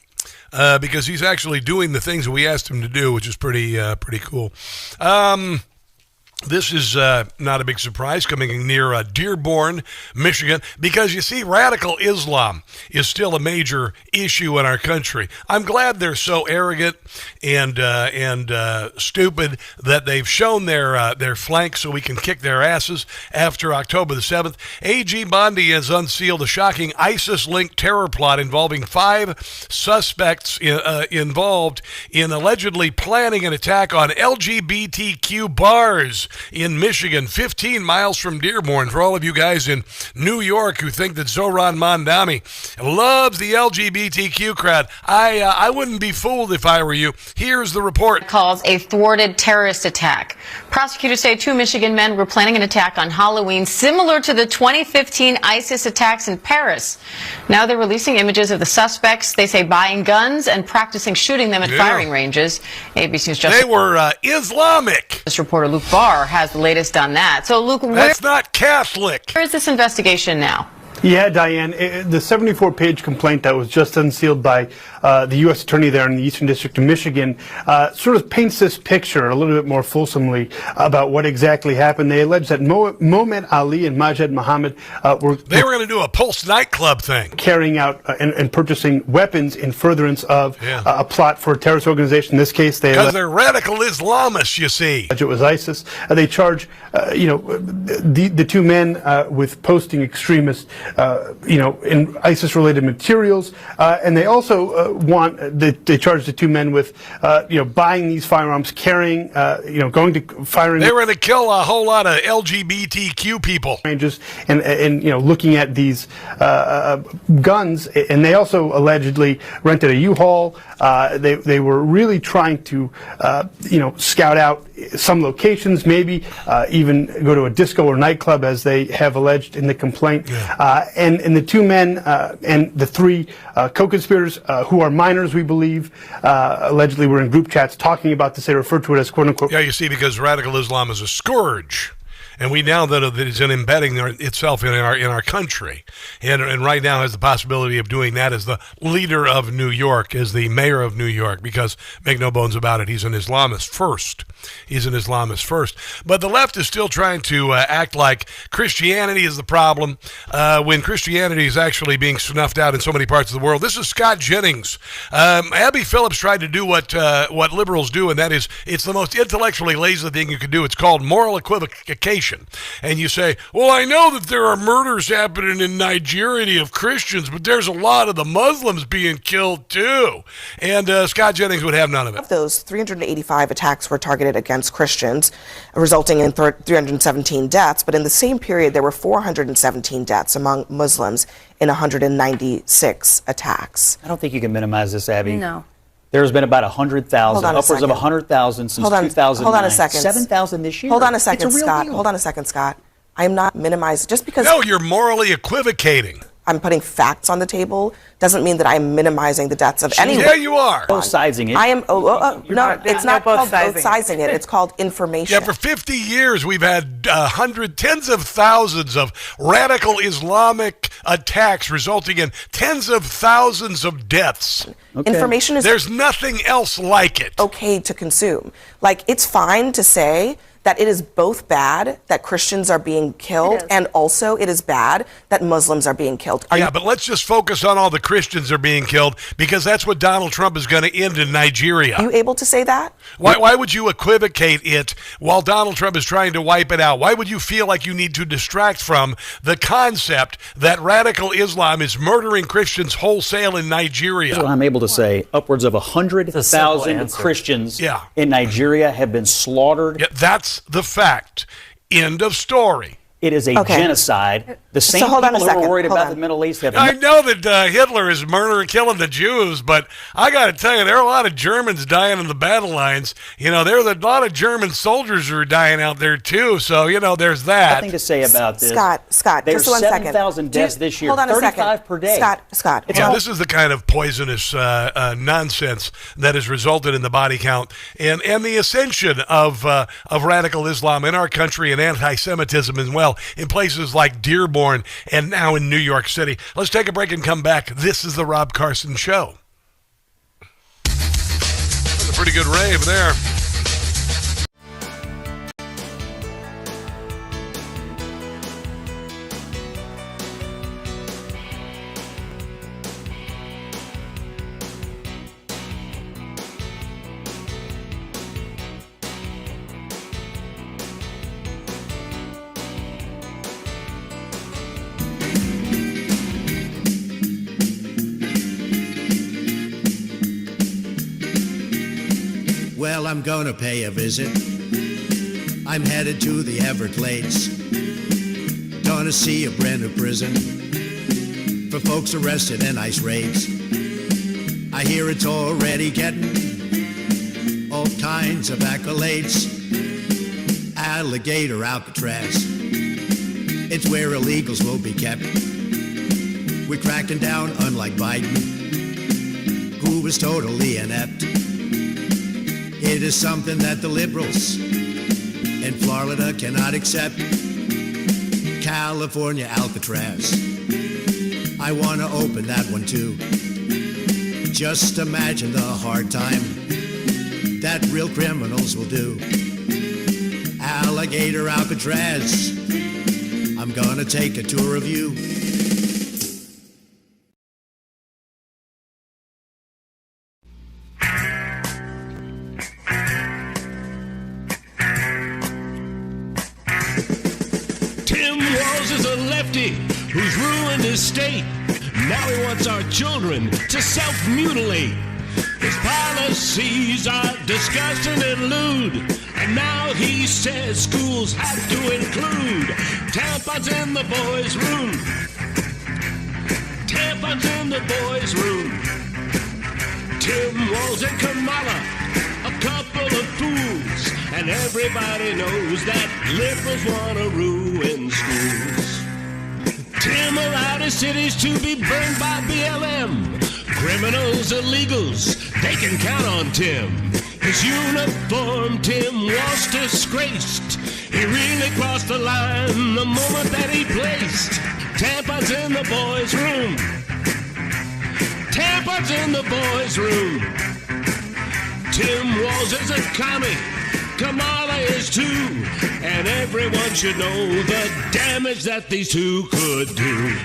because he's actually doing the things that we asked him to do, which is pretty cool. This is not a big surprise, coming near Dearborn, Michigan, because you see, radical Islam is still a major issue in our country. I'm glad they're so arrogant and stupid that they've shown their flank so we can kick their asses. After October the 7th, A.G. Bondi has unsealed a shocking ISIS-linked terror plot involving 5 suspects involved in allegedly planning an attack on LGBTQ bars in Michigan, 15 miles from Dearborn. For all of you guys in New York who think that Zohran Mamdani loves the LGBTQ crowd, I wouldn't be fooled if I were you. Here's the report. Calls a thwarted terrorist attack. Prosecutors say 2 Michigan men were planning an attack on Halloween similar to the 2015 ISIS attacks in Paris. Now they're releasing images of the suspects, they say, buying guns and practicing shooting them at firing ranges. ABC News They were Islamic. This reporter Luke Barr has the latest on that. So, Luke, that's not Catholic. Where is this investigation now? Yeah, Diane, the 74-page complaint that was just unsealed by the U.S. Attorney there in the Eastern District of Michigan sort of paints this picture a little bit more fulsomely about what exactly happened. They allege that Mohamed Ali and Majed Mohammed were going to do a Pulse nightclub thing, carrying out and purchasing weapons in furtherance of a plot for a terrorist organization. In this case, because they're radical Islamists, you see. It was ISIS. They charge, the 2 men with posting extremist, in ISIS-related materials, and they also they charge the 2 men with, buying these firearms, carrying, going to firing. They were going to kill a whole lot of LGBTQ people. Ranges and looking at these guns, and they also allegedly rented a U-Haul. They were really trying to, scout out some locations, maybe even go to a disco or nightclub, as they have alleged in the complaint. And the 2 men and the 3 co-conspirators, who are minors, we believe, allegedly were in group chats talking about this. They refer to it as quote-unquote. Yeah, you see, because radical Islam is a scourge. And we now that it's embedding itself in our country, and right now has the possibility of doing that as the leader of New York, as the mayor of New York, because make no bones about it, he's an Islamist first. He's an Islamist first. But the left is still trying to act like Christianity is the problem, when Christianity is actually being snuffed out in so many parts of the world. This is Scott Jennings. Abby Phillips tried to do what liberals do, and that is, it's the most intellectually lazy thing you can do. It's called moral equivocation. information. And you say, well, I know that there are murders happening in Nigeria of Christians, but there's a lot of the Muslims being killed too. And Scott Jennings would have none of it. Of those, 385 attacks were targeted against Christians, resulting in 317 deaths. But in the same period, there were 417 deaths among Muslims in 196 attacks. I don't think you can minimize this, Abby. No. There's been about 100,000, upwards of 100,000 since 2009. Hold on a second. 7,000 this year. Hold on a second, It's a real Scott. deal. Hold on a second, Scott. I am not minimizing. Just because... No, you're morally equivocating. I'm putting facts on the table doesn't mean that I'm minimizing the deaths of anyone. Yeah, you are. Both sizing it. I am. No, it's not called both sizing it. It's called information. Yeah, for 50 years we've had tens of thousands of radical Islamic attacks resulting in tens of thousands of deaths. Okay. Information is... There's nothing else like it. Okay to consume. Like, it's fine to say that it is both bad that Christians are being killed and also it is bad that Muslims are being killed. But let's just focus on all the Christians are being killed because that's what Donald Trump is going to end in Nigeria. Are you able to say that? Why would you equivocate it while Donald Trump is trying to wipe it out? Why would you feel like you need to distract from the concept that radical Islam is murdering Christians wholesale in Nigeria? That's what I'm able to say. Upwards of 100,000 Christians in Nigeria have been slaughtered. Yeah, that's the fact. End of story. It is a genocide. The same people who were worried about the Middle East have... I know that Hitler is murdering, killing the Jews, but I got to tell you, there are a lot of Germans dying in the battle lines. You know, there's a lot of German soldiers who are dying out there, too. So, you know, there's that. Nothing to say about this. Scott, there's just 1 second. 7,000 deaths this year, Hold on a 35 second. per day. Scott. Yeah, this is the kind of poisonous nonsense that has resulted in the body count and the ascension of radical Islam in our country and anti-Semitism as well in places like Dearborn and now in New York City. Let's take a break and come back. This is the Rob Carson Show. That's a pretty good rave there. Well, I'm gonna pay a visit. I'm headed to the Everglades. Gonna see a brand new prison for folks arrested in ICE raids. I hear it's already getting all kinds of accolades. Alligator Alcatraz, it's where illegals will be kept. We're cracking down, unlike Biden, who was totally inept. It is something that the liberals in Florida cannot accept. California Alcatraz, I want to open that one too. Just imagine the hard time that real criminals will do. Alligator Alcatraz, I'm gonna take a tour of you. Who's ruined his state. Now he wants our children to self-mutilate. His policies are disgusting and lewd. And now he says schools have to include tampons in the boys' room. Tampons in the boys' room. Tim Walz and Kamala, a couple of fools. And everybody knows that liberals want to ruin schools. Tim allowed his cities to be burned by BLM. Criminals, illegals, they can count on Tim. His uniform, Tim was disgraced. He really crossed the line the moment that he placed tampons in the boys' room. Tampons in the boys' room. Tim Walz is a commie. Kamala is too, and everyone should know the damage that these two could do.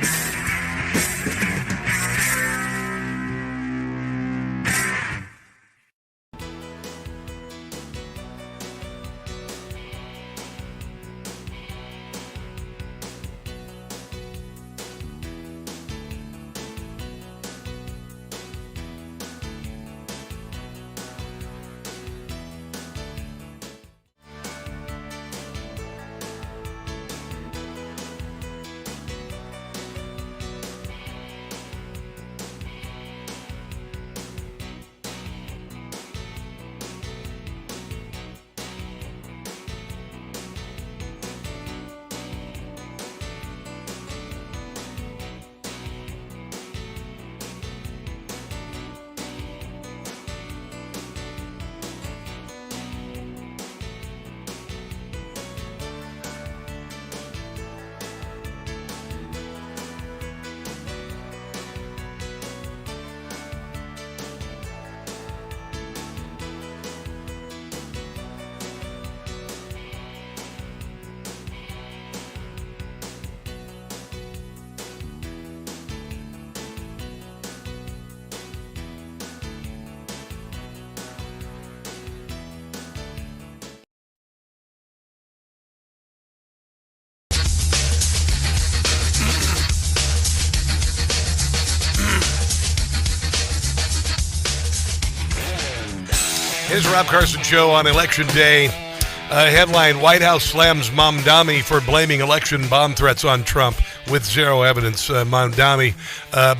Here's the Rob Carson Show on Election Day. Headline, White House slams Mamdani for blaming election bomb threats on Trump with zero evidence. Mamdani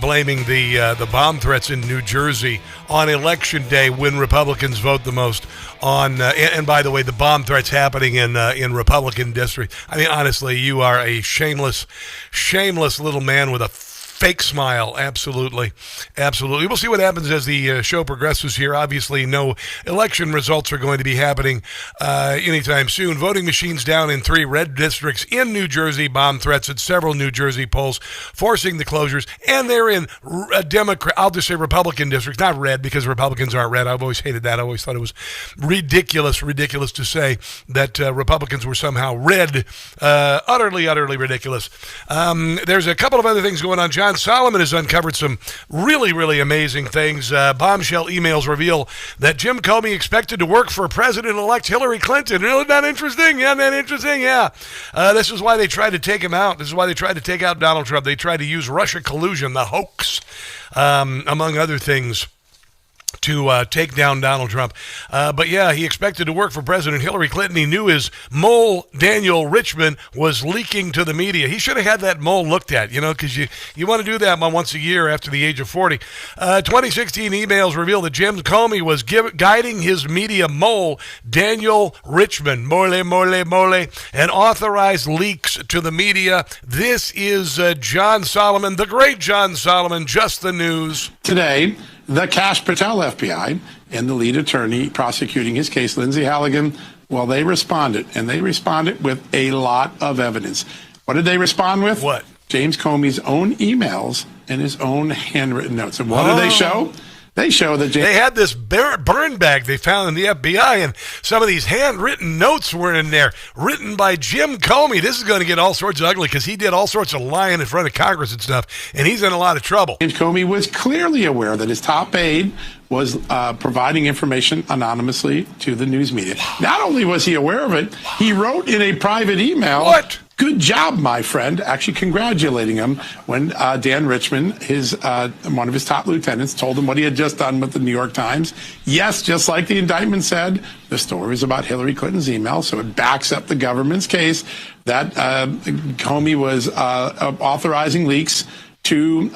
blaming the bomb threats in New Jersey on Election Day when Republicans vote the most on, and by the way, the bomb threats happening in Republican districts. I mean, honestly, you are a shameless little man with a fake smile. Absolutely. We'll see what happens as the show progresses here. Obviously, no election results are going to be happening anytime soon. Voting machines down in 3 red districts in New Jersey. Bomb threats at several New Jersey polls, forcing the closures. And they're in I'll just say Republican districts, not red, because Republicans aren't red. I've always hated that. I always thought it was ridiculous to say that Republicans were somehow red. Utterly ridiculous. There's a couple of other things going on. John Solomon has uncovered some really amazing things. Bombshell emails reveal that Jim Comey expected to work for President-elect Hillary Clinton. Isn't that interesting? Yeah. This is why they tried to take him out. This is why they tried to take out Donald Trump. They tried to use Russia collusion, the hoax, among other things, to take down Donald Trump. But yeah, he expected to work for President Hillary Clinton. He knew his mole, Daniel Richman, was leaking to the media. He should have had that mole looked at, because you want to do that once a year after the age of 40. 2016 emails reveal that Jim Comey was guiding his media mole, Daniel Richman, mole, and authorized leaks to the media. This is John Solomon, the great John Solomon, Just the News. Today, the Kash Patel FBI and the lead attorney prosecuting his case, Lindsay Halligan, well, they responded, and they responded with a lot of evidence. What did they respond with? What? James Comey's own emails and his own handwritten notes. And what do they show? They show that they had this burn bag they found in the FBI, and some of these handwritten notes were in there, written by Jim Comey. This is going to get all sorts of ugly because he did all sorts of lying in front of Congress and stuff, and he's in a lot of trouble. James Comey was clearly aware that his top aide was providing information anonymously to the news media. Not only was he aware of it, he wrote in a private email. What? Good job, my friend, actually congratulating him when Dan Richman, one of his top lieutenants, told him what he had just done with the New York Times. Yes, just like the indictment said, the story is about Hillary Clinton's email, so it backs up the government's case that Comey was authorizing leaks to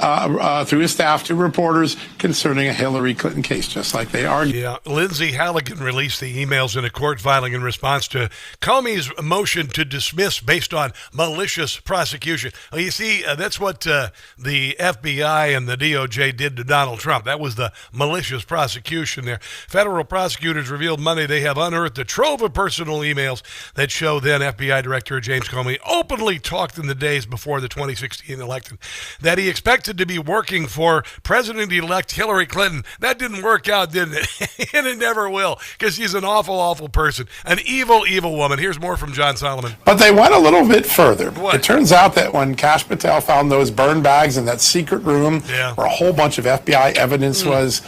through his staff to reporters concerning a Hillary Clinton case, just like they argued. Yeah, Lindsay Halligan released the emails in a court filing in response to Comey's motion to dismiss based on malicious prosecution. Well, you see, that's what the FBI and the DOJ did to Donald Trump. That was the malicious prosecution there. Federal prosecutors revealed Monday they have unearthed a trove of personal emails that show then FBI Director James Comey openly talked in the days before the 2016 election that he expected to be working for President-elect Hillary Clinton. That didn't work out, didn't it? And it never will, because she's an awful person. An evil woman. Here's more from John Solomon. But they went a little bit further. What? It turns out that when Kash Patel found those burn bags in that secret room where a whole bunch of FBI evidence was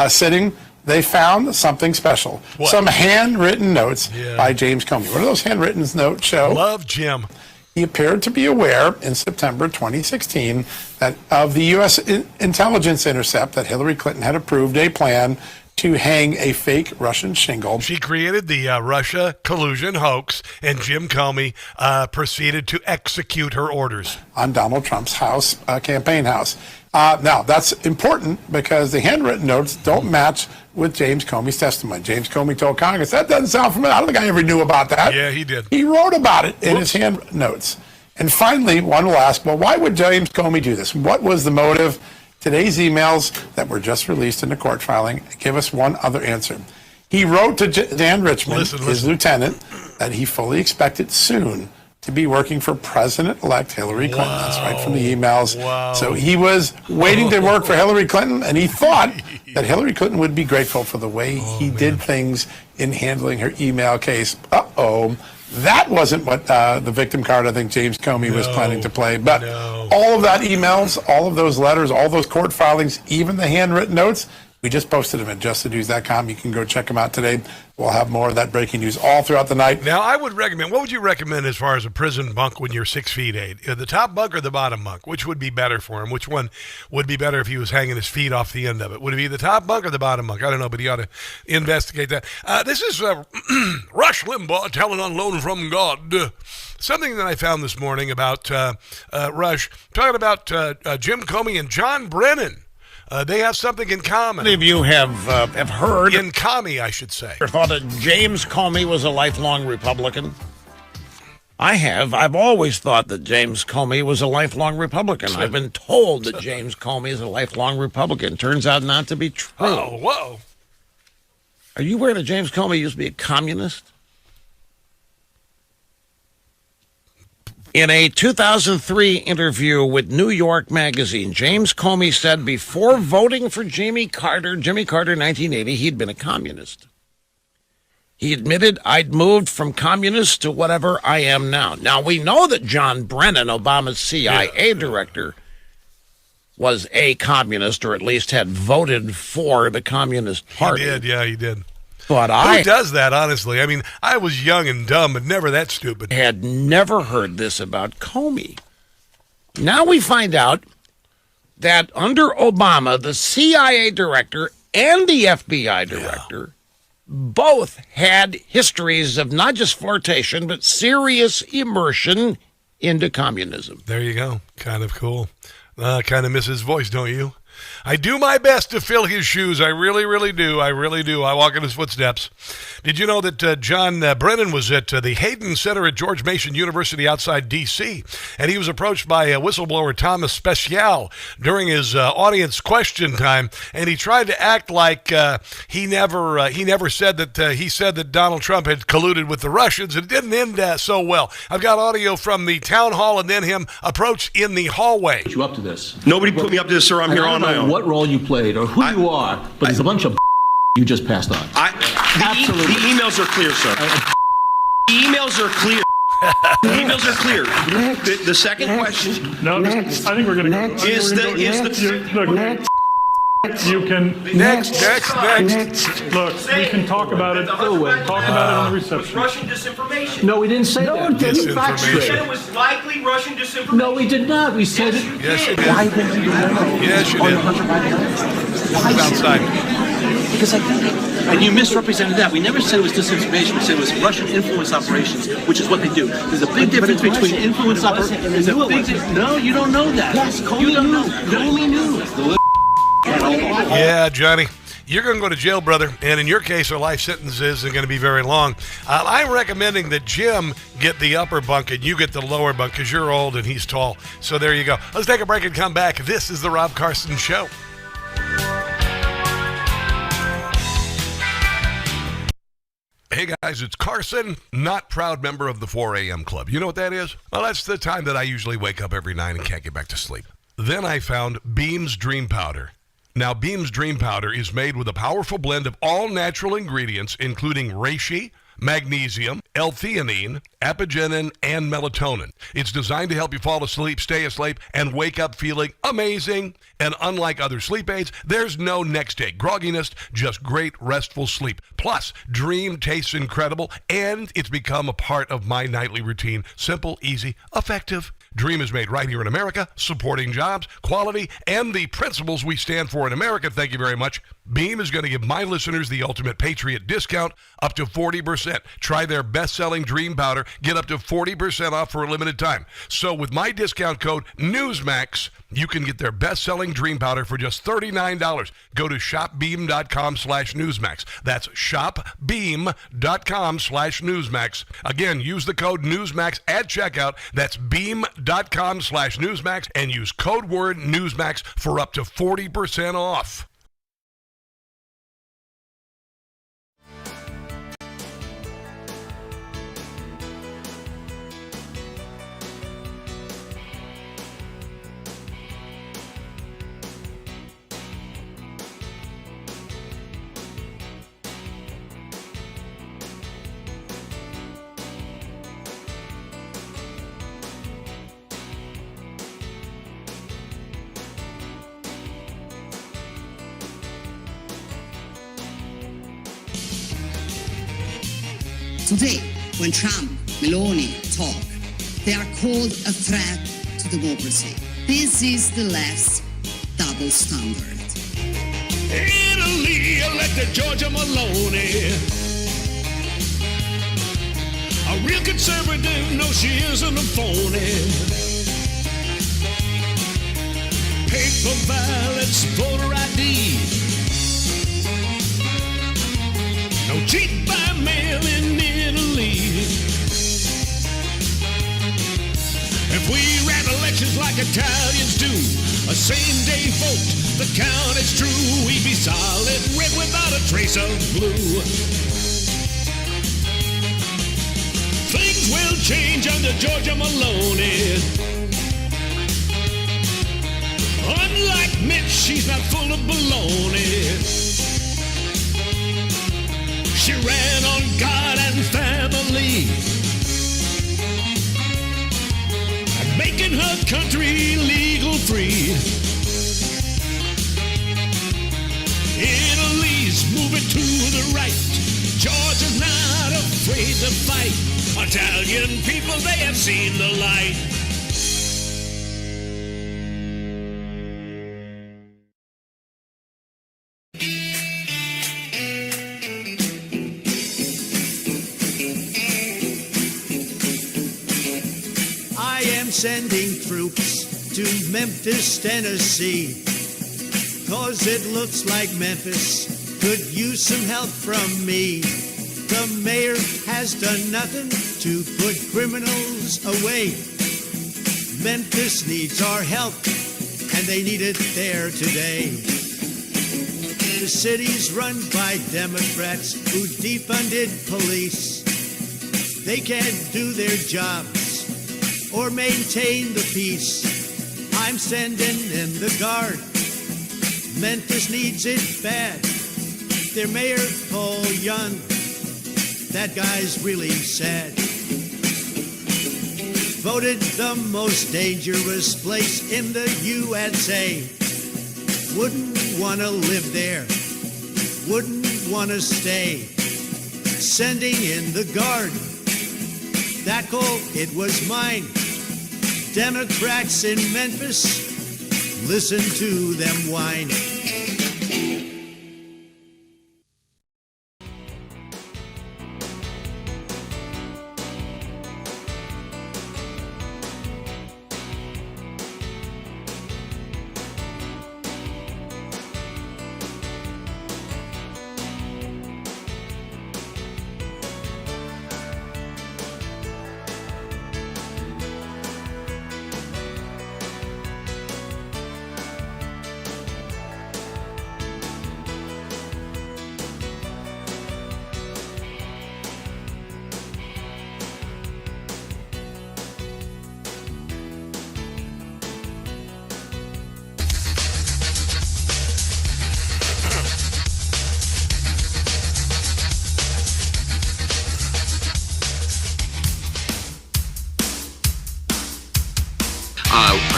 sitting, they found something special. What? Some handwritten notes by James Comey. What do those handwritten notes show? Love Jim. He appeared to be aware in September 2016 that of the U.S. intelligence intercept that Hillary Clinton had approved a plan to hang a fake Russian shingle. She created the Russia collusion hoax, and Jim Comey proceeded to execute her orders on Donald Trump's house, campaign house. Now, that's important because the handwritten notes don't match with James Comey's testimony. James Comey told Congress, that doesn't sound familiar. I don't think I ever knew about that. Yeah, he did. He wrote about it in his hand notes. And finally, one will ask, well, why would James Comey do this? What was the motive? Today's emails that were just released in the court filing give us one other answer. He wrote to Dan Richman, his lieutenant, that he fully expected soon to be working for President-elect Hillary Clinton. Wow. That's right from the emails. Wow. So he was waiting to work for Hillary Clinton, and he thought that Hillary Clinton would be grateful for the way he did things in handling her email case. That wasn't what the victim card I think James Comey was planning to play. But all of that emails, all of those letters, all those court filings, even the handwritten notes, We just posted them at justthenews.com. You can go check them out today. We'll have more of that breaking news all throughout the night. Now, I would recommend, what would you recommend as far as a prison bunk when you're 6'8"? The top bunk or the bottom bunk? Which would be better for him? Which one would be better if he was hanging his feet off the end of it? Would it be the top bunk or the bottom bunk? I don't know, but he ought to investigate that. This is Rush Limbaugh telling on loan from God. Something that I found this morning about Rush, talking about Jim Comey and John Brennan. They have something in common. Many of you have heard... In commie, I should say. Or thought that James Comey was a lifelong Republican. I have. I've always thought that James Comey was a lifelong Republican. I've been told that James Comey is a lifelong Republican. Turns out not to be true. Oh, whoa. Are you aware that James Comey used to be a communist? In a 2003 interview with New York Magazine, James Comey said before voting for Jimmy Carter in 1980, he'd been a communist. He admitted, I'd moved from communist to whatever I am now. Now, we know that John Brennan, Obama's CIA director, was a communist, or at least had voted for the Communist Party. He did, yeah, he did. But who does that, honestly? I mean, I was young and dumb, but never that stupid. Had never heard this about Comey. Now we find out that under Obama, the CIA director and the FBI director both had histories of not just flirtation, but serious immersion into communism. There you go. Kind of cool. Kind of miss his voice, don't you? I do my best to fill his shoes. I really, really do. I really do. I walk in his footsteps. Did you know that John Brennan was at the Hayden Center at George Mason University outside D.C., and he was approached by whistleblower Thomas Special during his audience question time, and he tried to act like he never said that he said that Donald Trump had colluded with the Russians. It didn't end so well. I've got audio from the town hall and then him approached in the hallway. You up to this? Nobody put me up to this, sir. I'm here on my own. What role you played or who you are, but there's a bunch of you just passed on. The emails are clear, sir. The emails are clear. The emails are clear. The second question. No, I think we're going to go. You can next. Look, we can talk about it. Talk about it in the reception. Russian disinformation. No, we didn't say that. Disinformation. It was likely Russian disinformation. No, we did not. We said it. Yes, you did. Why didn't you? Yes, you did. Outside. Because and you misrepresented that. We never said it was disinformation. We said it was Russian influence operations, which is what they do. There's a big difference between influence operations. No, you don't know that. Yes, you don't know. Comey knew. Yeah, Johnny, you're going to go to jail, brother, and in your case, a life sentence isn't going to be very long. I'm recommending that Jim get the upper bunk and you get the lower bunk because you're old and he's tall. So there you go. Let's take a break and come back. This is the Rob Carson Show. Hey guys, it's Carson, not proud member of the 4 a.m. club. You know what that is? Well, that's the time that I usually wake up every night and can't get back to sleep. Then I found Beam's Dream Powder. Now, Beam's Dream Powder is made with a powerful blend of all natural ingredients, including reishi, magnesium, L-theanine, apigenin, and melatonin. It's designed to help you fall asleep, stay asleep, and wake up feeling amazing. And unlike other sleep aids, there's no next day grogginess, just great restful sleep. Plus, Dream tastes incredible, and it's become a part of my nightly routine. Simple, easy, effective. Dream is made right here in America, supporting jobs, quality, and the principles we stand for in America. Thank you very much. Beam is going to give my listeners the ultimate Patriot discount, up to 40%. Try their best-selling Dream Powder. Get up to 40% off for a limited time. So with my discount code Newsmax, you can get their best-selling Dream Powder for just $39. Go to shopbeam.com/Newsmax. That's shopbeam.com/Newsmax. Again, use the code Newsmax at checkout. That's beam.com/Newsmax and use code word Newsmax for up to 40% off. Today, when Trump, Meloni talk, they are called a threat to democracy. This is the left's double standard. Italy elected Giorgia Meloni. A real conservative, no, she isn't a phony. Paper ballots, voter ID. No cheat by mail in Italy. If we ran elections like Italians do, a same-day vote, the count is true, we'd be solid red without a trace of blue. Things will change under Giorgia Meloni. Unlike Mitch, she's not full of baloney. She ran on God and family, making her country legal free. Italy's moving to the right. Georgia's not afraid to fight. Italian people, they have seen the light. I am sending troops to Memphis, Tennessee, 'cause it looks like Memphis could use some help from me. The mayor has done nothing to put criminals away. Memphis needs our help, and they need it there today. The city's run by Democrats who defunded police. They can't do their jobs or maintain the peace. I'm sending in the guard. Memphis needs it bad. Their mayor, Paul Young, that guy's really sad. Voted the most dangerous place in the USA. Wouldn't want to live there. Wouldn't want to stay. Sending in the guard. That call, it was mine. Democrats in Memphis, listen to them whine.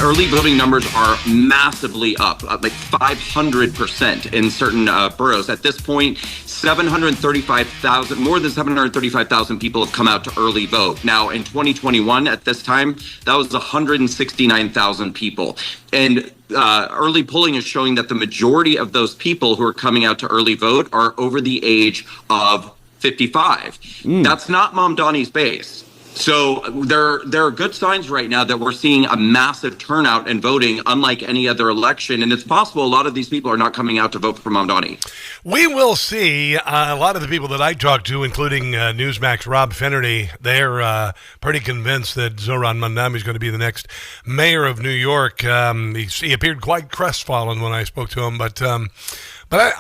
Early voting numbers are massively up, like 500% in certain boroughs. At this point, 735,000, more than 735,000 people have come out to early vote. Now, in 2021, at this time, that was 169,000 people. And early polling is showing that the majority of those people who are coming out to early vote are over the age of 55. That's not Mamdani's base. So there are good signs right now that we're seeing a massive turnout in voting, unlike any other election. And it's possible a lot of these people are not coming out to vote for Mamdani. We will see. A lot of the people that I talked to, including Newsmax Rob Finnerty, they're pretty convinced that Zoran Mamdani is going to be the next mayor of New York. He appeared quite crestfallen when I spoke to him, but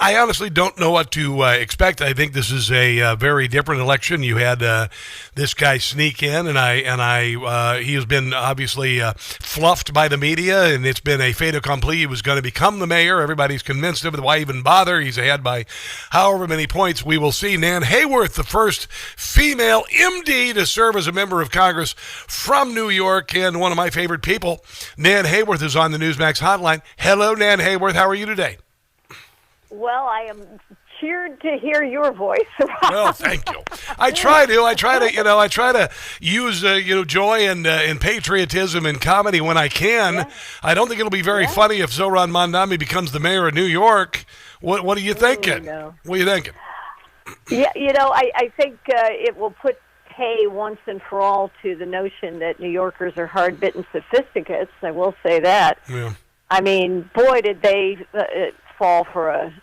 I honestly don't know what to expect. I think this is a very different election. You had this guy sneak in, and he has been obviously fluffed by the media, and it's been a fait accompli. He was going to become the mayor. Everybody's convinced of it. Why even bother? He's ahead by however many points. We will see. Nan Hayworth, the first female MD to serve as a member of Congress from New York, and one of my favorite people. Nan Hayworth is on the Newsmax Hotline. Hello, Nan Hayworth. How are you today? Well, I am cheered to hear your voice. Well, thank you. I try to use joy and patriotism and comedy when I can. Yeah. I don't think it'll be very funny if Zohran Mamdani becomes the mayor of New York. What are you thinking? No. What are you thinking? Yeah, I think it will put pay once and for all to the notion that New Yorkers are hard-bitten sophisticates. I will say that. Yeah. I mean, boy, did they fall for a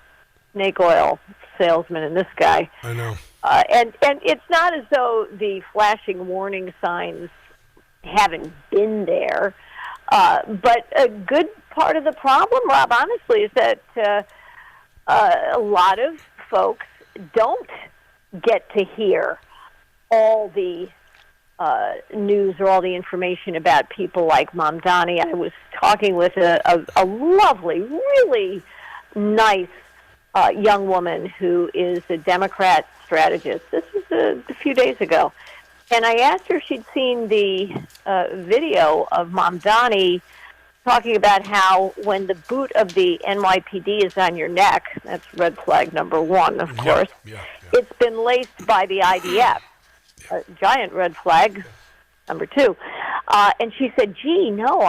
snake oil salesman in this guy. I know. And it's not as though the flashing warning signs haven't been there. But a good part of the problem, Rob, honestly, is that a lot of folks don't get to hear all the news or all the information about people like Mamdani. I was talking with a lovely, really nice young woman who is a Democrat strategist. This was a few days ago. And I asked her if she'd seen the video of Mamdani talking about how when the boot of the NYPD is on your neck, that's red flag number one, of course, it's been laced by the IDF. A giant red flag, number two. And she said, gee, no,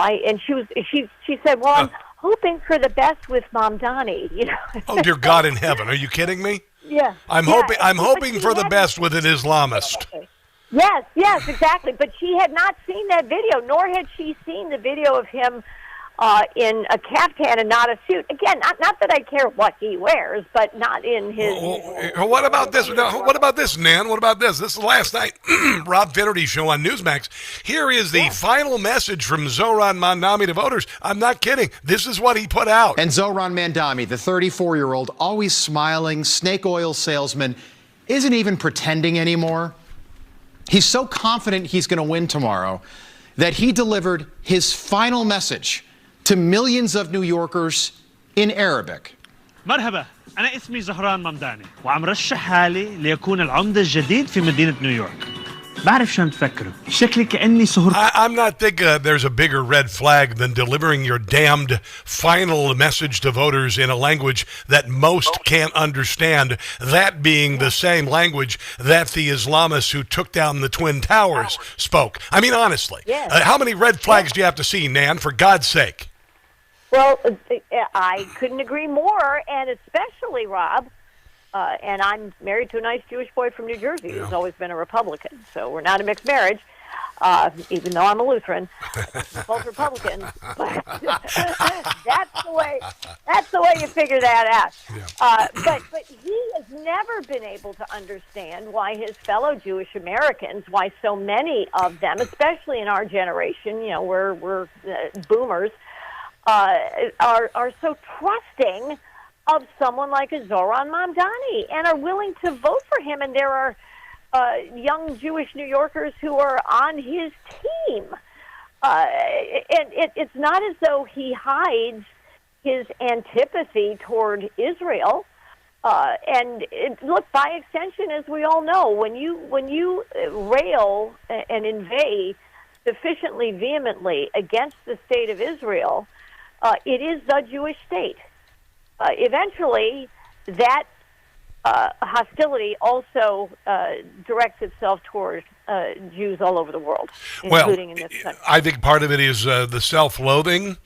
she said, well, I'm hoping for the best with Mamdani, Oh, dear God in heaven. Are you kidding me? Yeah. I'm hoping for the best with an Islamist. Yes, exactly. But she had not seen that video, nor had she seen the video of him in a caftan and not a suit. Again, not that I care what he wears, but not in his... What about this? What about this, Nan? What about this? This is last night, Rob Finnerty's show on Newsmax. Here is the final message from Zohran Mamdani to voters. I'm not kidding. This is what he put out. And Zohran Mamdani, the 34-year-old, always smiling, snake oil salesman, isn't even pretending anymore. He's so confident he's going to win tomorrow that he delivered his final message to millions of New Yorkers in Arabic. مرحبا أنا اسمي زهران ممداني وعم رشح حالي ليكون العمدة الجديد في مدينة نيويورك. بعرف شو عم تفكروا شكلي كأني سهر. I'm not thinking there's a bigger red flag than delivering your damned final message to voters in a language that most can't understand, that being the same language that the Islamists who took down the Twin Towers spoke. I mean, honestly, how many red flags do you have to see, Nan, for God's sake? Well, I couldn't agree more, and especially, Rob, and I'm married to a nice Jewish boy from New Jersey who's always been a Republican, so we're not a mixed marriage, even though I'm a Lutheran. Both Republicans, but that's the way you figure that out. But he has never been able to understand why his fellow Jewish Americans, why so many of them, especially in our generation, we're boomers, are so trusting of someone like a Zohran Mamdani and are willing to vote for him. And there are young Jewish New Yorkers who are on his team. And it's not as though he hides his antipathy toward Israel. Look, by extension, as we all know, when you rail and inveigh sufficiently vehemently against the state of Israel, it is the Jewish state. Eventually, that hostility also directs itself toward Jews all over the world, including in this country. I think part of it is the self-loathing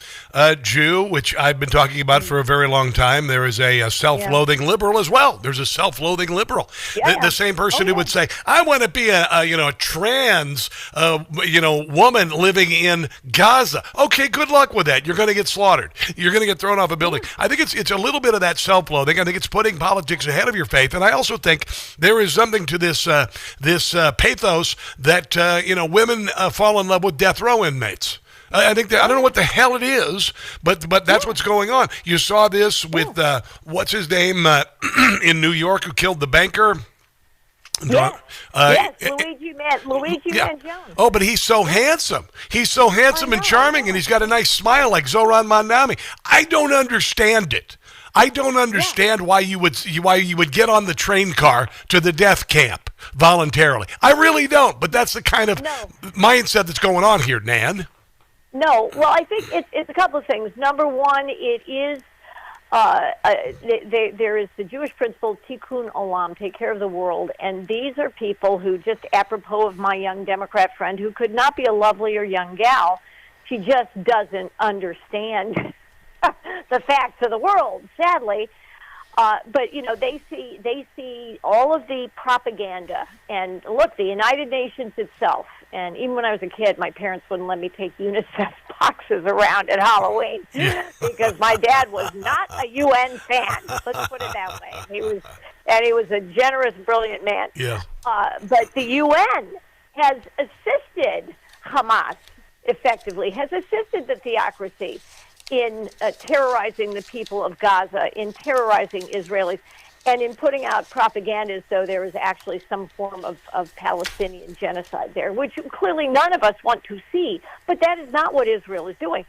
Jew, which I've been talking about for a very long time. There is a self-loathing liberal as well. There's a self-loathing liberal. The same person who would say, I want to be a trans woman living in Gaza. Okay, good luck with that. You're going to get slaughtered. You're going to get thrown off a building. I think it's a little bit of that self-loathing. I think it's putting politics ahead of your faith. And I also think there is something to this pathos that women fall in love with death row inmates. I think I don't know what the hell it is, but that's what's going on. You saw this with what's his name in New York who killed the banker. Luigi Mangione. Oh, but he's so handsome. He's so handsome and charming, and he's got a nice smile like Zohran Mamdani. I don't understand it. I don't understand why you would get on the train car to the death camp voluntarily. I really don't, but that's the kind of mindset that's going on here, Nan. No, well, I think it's a couple of things. Number one, it is there is the Jewish principle, tikkun olam, take care of the world, and these are people who, just apropos of my young Democrat friend, who could not be a lovelier young gal, she just doesn't understand the facts of the world, sadly. But you know, they see all of the propaganda, and look, the United Nations itself. And even when I was a kid, my parents wouldn't let me take UNICEF boxes around at Halloween because my dad was not a UN fan. Let's put it that way. He was a generous, brilliant man. Yeah. But the UN has assisted Hamas effectively, has assisted the theocracy in terrorizing the people of Gaza, in terrorizing Israelis, and in putting out propaganda as though there is actually some form of Palestinian genocide there, which clearly none of us want to see. But that is not what Israel is doing.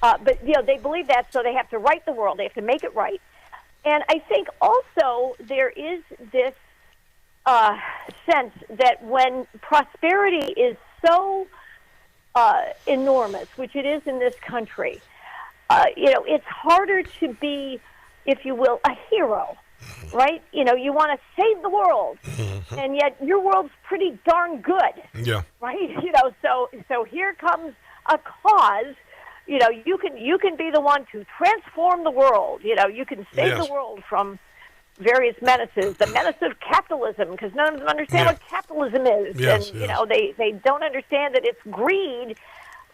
But you know, they believe that, so they have to right the world. They have to make it right. And I think also there is this sense that when prosperity is so enormous, which it is in this country, you know, it's harder to be, if you will, a hero. Right? You know, you want to save the world, and yet your world's pretty darn good. Yeah. Right? You know, so here comes a cause. You know, you can be the one to transform the world. You know, you can save the world from various menaces, the menace of capitalism, because none of them understand what capitalism is. And, you know, they don't understand that it's greed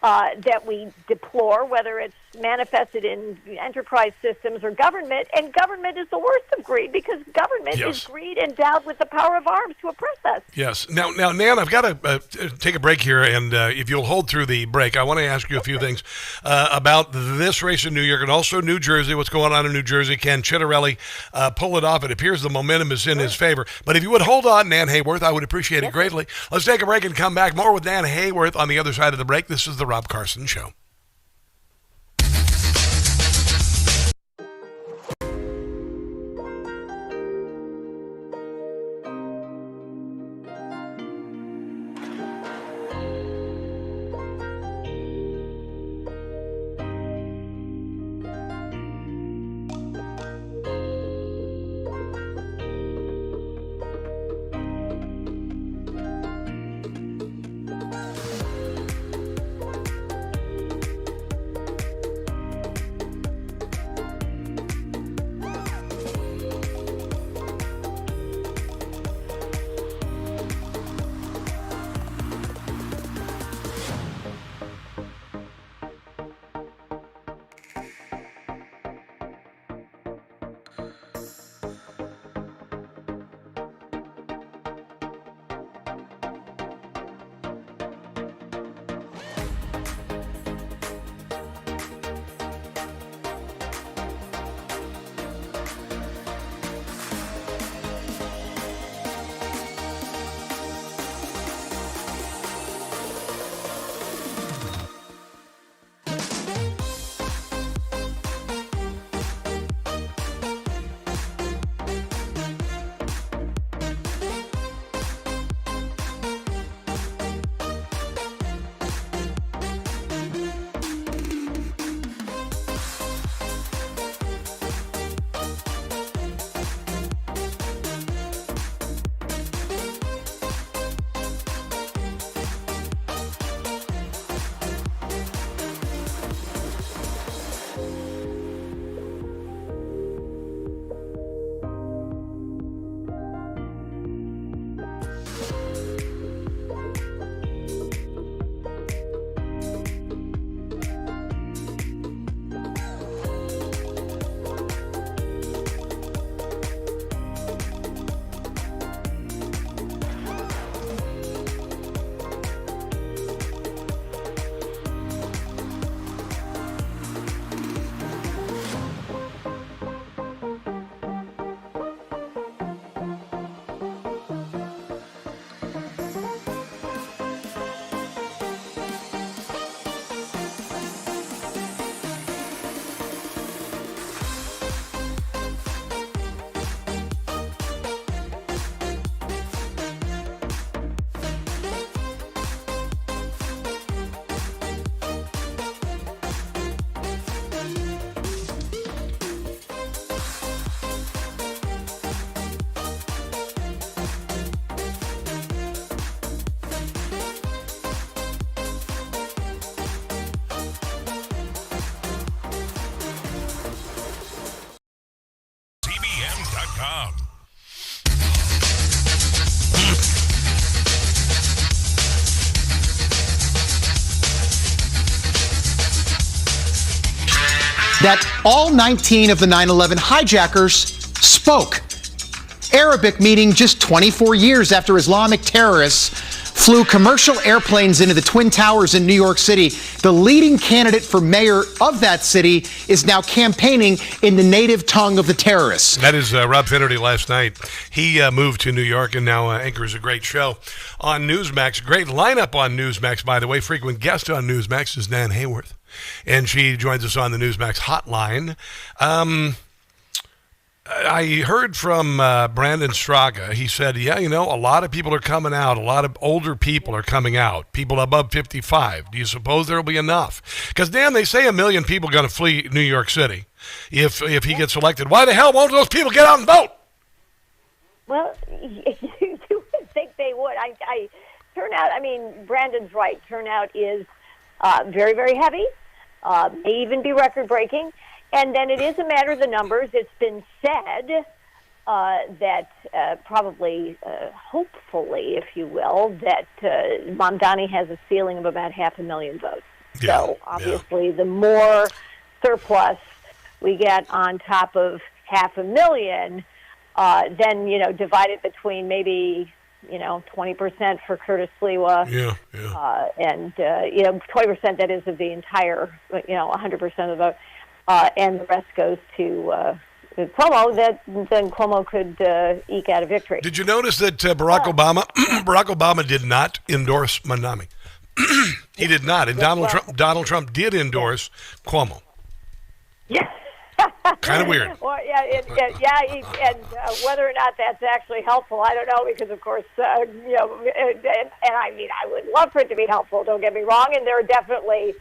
that we deplore, whether it's manifested in enterprise systems or government. And government is the worst of greed, because government is greed endowed with the power of arms to oppress us. Yes. Now, Nan, I've got to take a break here, and if you'll hold through the break, I want to ask you a few things about this race in New York and also New Jersey. What's going on in New Jersey? Can Chitterelli pull it off? It appears the momentum is in his favor. But if you would hold on, Nan Hayworth, I would appreciate it greatly. Let's take a break and come back. More with Nan Hayworth on the other side of the break. This is the Rob Carson Show. com. That all 19 of the 9/11 hijackers spoke. Arabic meaning just 24 years after Islamic terrorists flew commercial airplanes into the Twin Towers in New York City. The leading candidate for mayor of that city is now campaigning in the native tongue of the terrorists. That is Rob Finnerty last night. He moved to New York and now anchors a great show on Newsmax. Great lineup on Newsmax, by the way. Frequent guest on Newsmax is Nan Hayworth, and she joins us on the Newsmax Hotline. I heard from Brandon Straga. He said, yeah, a lot of people are coming out. A lot of older people are coming out, people above 55. Do you suppose there will be enough? Because, Dan, they say 1 million people are going to flee New York City if he gets elected. Why the hell won't those people get out and vote? Well, you would think they would. Turnout, Brandon's right. Turnout is very, very heavy, may even be record-breaking. And then it is a matter of the numbers. It's been said that probably, hopefully, if you will, that Mamdani has a ceiling of about 500,000 votes. Yeah, so obviously the more surplus we get on top of 500,000, then, divided between maybe 20% for Curtis Sliwa, and 20% that is of the entire 100% of the vote. And the rest goes to Cuomo, then Cuomo could eke out a victory. Did you notice that Barack Obama did not endorse Mamdani? He did not, and Donald Trump did endorse Cuomo. Yeah. Kind of weird. Well, and whether or not that's actually helpful, I don't know, because of course, I would love for it to be helpful. Don't get me wrong, and there are definitely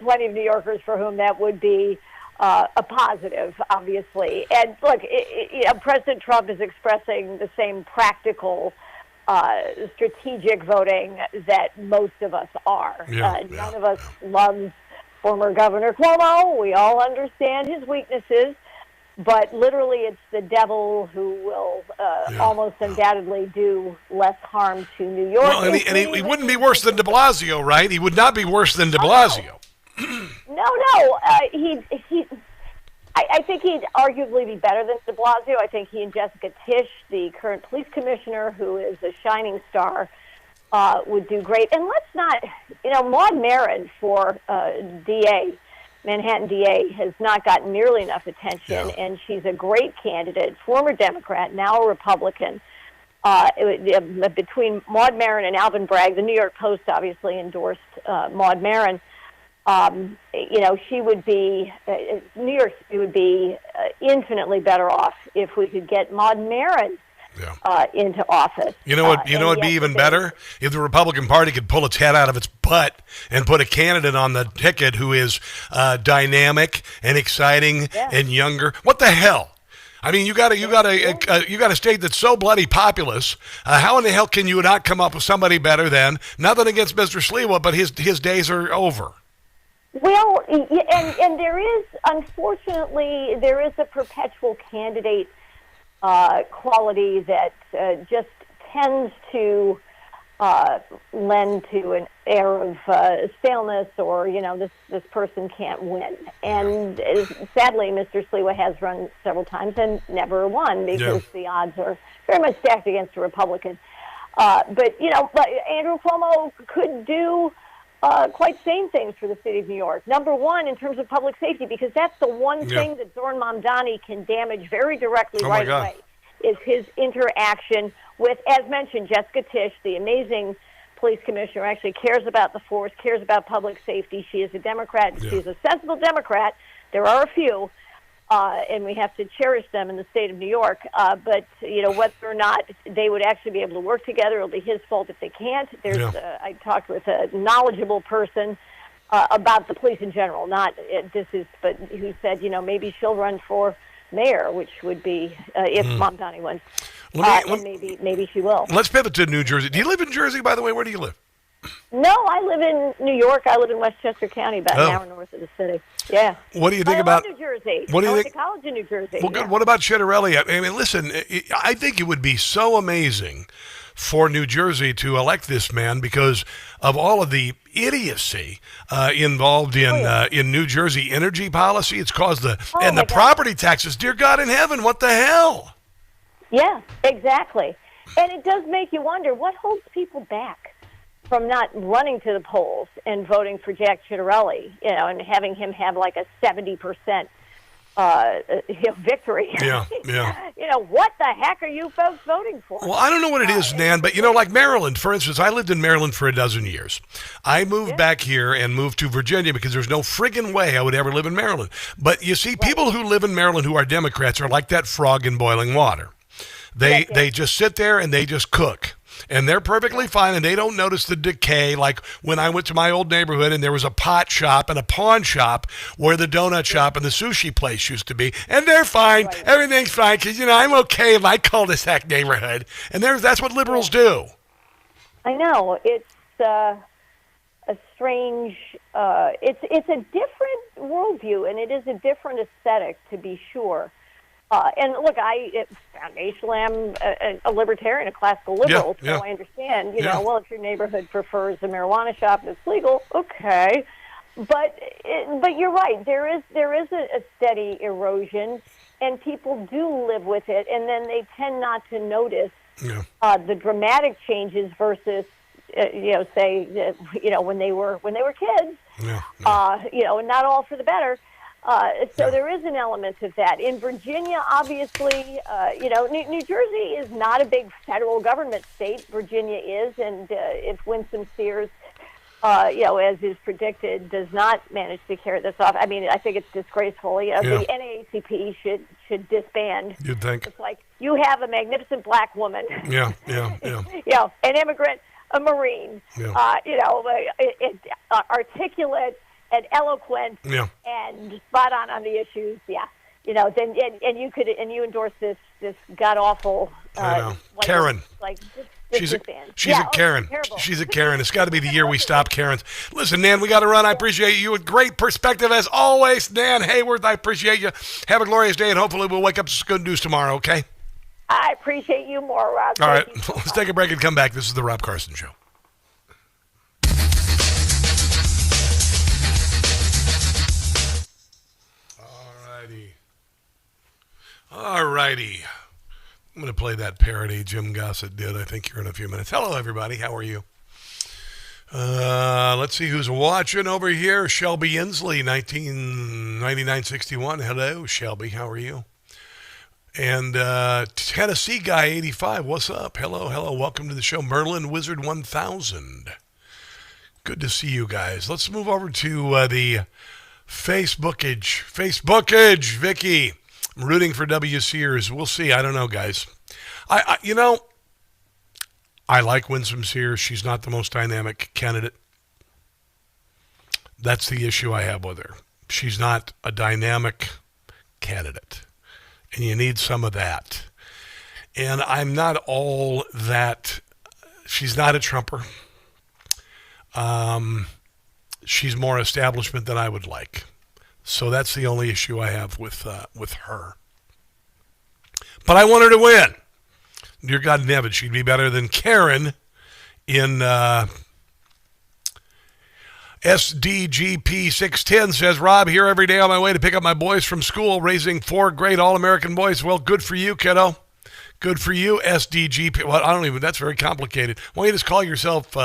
plenty of New Yorkers for whom that would be a positive, obviously. And look, President Trump is expressing the same practical, strategic voting that most of us are. None of us loves former Governor Cuomo. We all understand his weaknesses, but literally it's the devil who will almost undoubtedly do less harm to New York. Well, and he wouldn't be worse than de Blasio, right? He would not be worse than de Blasio. No. I think he'd arguably be better than de Blasio. I think he and Jessica Tisch, the current police commissioner, who is a shining star, would do great. And let's not, Maud Marin for DA, Manhattan DA, has not gotten nearly enough attention, and she's a great candidate, former Democrat, now a Republican. Between Maud Marin and Alvin Bragg, the New York Post obviously endorsed Maud Marin. She would be, New York City would be infinitely better off if we could get Maud Marin into office. It'd be even better if the Republican Party could pull its head out of its butt and put a candidate on the ticket who is dynamic and exciting and younger. What the hell? I mean, you got a state that's so bloody populous. How in the hell can you not come up with somebody better than? Nothing against Mr. Sliwa, but his days are over. Well, and unfortunately, there is a perpetual candidate quality that just tends to lend to an air of staleness, or this person can't win. And sadly, Mr. Sliwa has run several times and never won because the odds are very much stacked against a Republican. But Andrew Cuomo could do quite sane things for the city of New York. Number one, in terms of public safety, because that's the one thing that Zoran Mamdani can damage very directly away, is his interaction with, as mentioned, Jessica Tisch, the amazing police commissioner, actually cares about the force, cares about public safety. She is a Democrat. She is a sensible Democrat. There are a few, and we have to cherish them in the state of New York. But, whether or not they would actually be able to work together, it'll be his fault if they can't. I talked with a knowledgeable person about the police in general, but who said, maybe she'll run for mayor, which would be if Mamdani wins. And maybe she will. Let's pivot to New Jersey. Do you live in Jersey, by the way? Where do you live? No, I live in New York. I live in Westchester County, about an hour north of the city. Yeah. What do you think I about love New Jersey? What do you I think? went to college in New Jersey. Well, good. What about Chitterelli? I mean, listen, I think it would be so amazing for New Jersey to elect this man because of all of the idiocy involved in New Jersey energy policy. It's caused the property taxes. Dear God in heaven, what the hell? Yeah, exactly. And it does make you wonder what holds people back from not running to the polls and voting for Jack Ciattarelli, and having him have like a 70% victory. Yeah. What the heck are you folks voting for? Well, I don't know what it is, Nan, but like Maryland, for instance, I lived in Maryland for a dozen years. I moved back here and moved to Virginia because there's no friggin' way I would ever live in Maryland. But you see, people who live in Maryland who are Democrats are like that frog in boiling water. They just sit there and they just cook. And they're perfectly fine, and they don't notice the decay. Like when I went to my old neighborhood, and there was a pot shop and a pawn shop where the donut shop and the sushi place used to be, and they're fine. Right. Everything's fine because I'm okay in my cul-de-sac neighborhood, and that's what liberals do. I know it's a strange. It's a different worldview, and it is a different aesthetic, to be sure. And look, foundationally, I'm a libertarian, a classical liberal, so I understand, well, if your neighborhood prefers a marijuana shop that's legal, okay. But you're right, there is a steady erosion, and people do live with it, and then they tend not to notice the dramatic changes versus, say, when they were kids, and not all for the better. So there is an element of that. In Virginia, obviously, New Jersey is not a big federal government state. Virginia is, and if Winsome Sears, as is predicted, does not manage to carry this off, I mean, I think it's disgraceful. The NAACP should disband. You'd think. It's like, you have a magnificent black woman. Yeah. An immigrant, a Marine, articulate, and eloquent, and spot on the issues, Then you endorse this god awful Karen. She's a Karen. Terrible. She's a Karen. It's got to be the year we stop Karens. Listen, Nan, we got to run. I appreciate you. A great perspective as always, Nan Hayworth. I appreciate you. Have a glorious day, and hopefully we'll wake up to some good news tomorrow. Okay. I appreciate you more, Rob. All right, let's take a break and come back. This is the Rob Carson Show. All righty. I'm going to play that parody Jim Gossett did. I think here in a few minutes. Hello, everybody. How are you? Let's see who's watching over here. Shelby Inslee, 1999-61. Hello, Shelby. How are you? And Tennessee Guy, 85. What's up? Hello. Welcome to the show. Merlin Wizard 1000. Good to see you guys. Let's move over to the Facebookage, Vicky. I'm rooting for W. Sears. We'll see. I don't know, guys. I like Winsome Sears. She's not the most dynamic candidate. That's the issue I have with her. She's not a dynamic candidate. And you need some of that. And I'm not all that. She's not a Trumper. She's more establishment than I would like. So that's the only issue I have with her. But I want her to win. Dear God in heaven, she'd be better than Karen in SDGP 610 says, Rob, here every day on my way to pick up my boys from school, raising 4 great all-American boys. Well, good for you, kiddo. Good for you, SDGP. Well, that's very complicated. Why don't you just call yourself,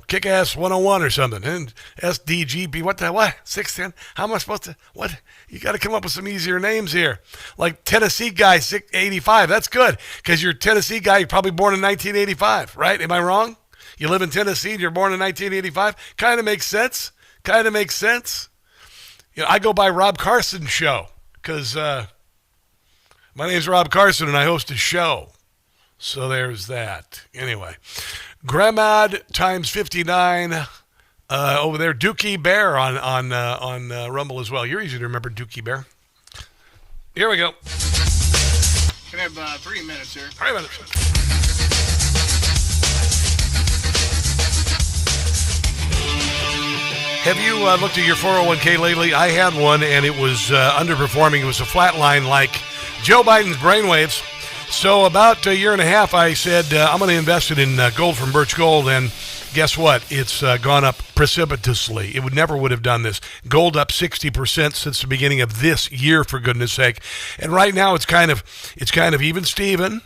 Kick-Ass 101 or something. And SDGP, what? 610? How am I supposed to, what? You got to come up with some easier names here. Like Tennessee Guy 85. That's good, because you're Tennessee Guy, you're probably born in 1985, right? Am I wrong? You live in Tennessee and you're born in 1985? Kind of makes sense. I go by Rob Carson Show, because my name's Rob Carson and I host a show. So there's that. Anyway. Gramad times 59 over there. Dookie Bear on Rumble as well. You're easy to remember, Dookie Bear. Here we go. Can I have 3 minutes here? 3 minutes. Have you looked at your 401k lately? I had one, and it was underperforming. It was a flat line like Joe Biden's brainwaves. So about a year and a half, I said, I'm going to invest it in gold from Birch Gold, and guess what? It's gone up precipitously. It never would have done this. Gold up 60% since the beginning of this year, for goodness sake. And right now, it's kind of even Steven.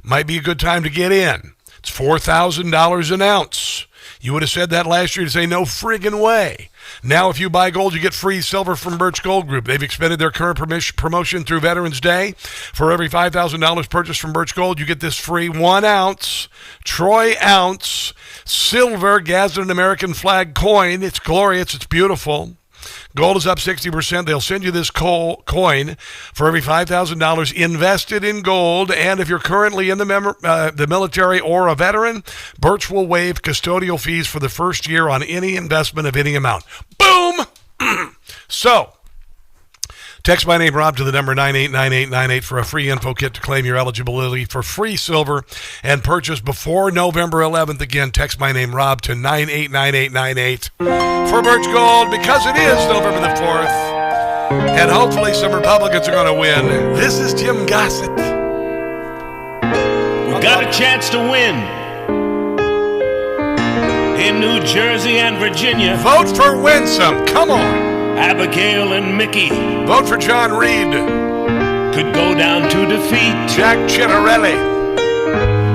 Might be a good time to get in. It's $4,000 an ounce. You would have said that last year to say no friggin' way. Now, if you buy gold, you get free silver from Birch Gold Group. They've expanded their current promotion through Veterans Day. For every $5,000 purchased from Birch Gold, you get this free 1 ounce, Troy ounce, silver Gadsden American flag coin. It's glorious. It's beautiful. Gold is up 60%. They'll send you this coin for every $5,000 invested in gold. And if you're currently in the military or a veteran, Birch will waive custodial fees for the first year on any investment of any amount. Boom! So, text my name, Rob, to the number 989898 for a free info kit to claim your eligibility for free silver and purchase before November 11th. Again, text my name, Rob, to 989898 for Birch Gold, because it is November the 4th, and hopefully some Republicans are going to win. This is Jim Gossett. We got a chance to win in New Jersey and Virginia. Vote for Winsome. Come on. Abigail and Mickey. Vote for John Reed. Could go down to defeat. Jack Chittarelli.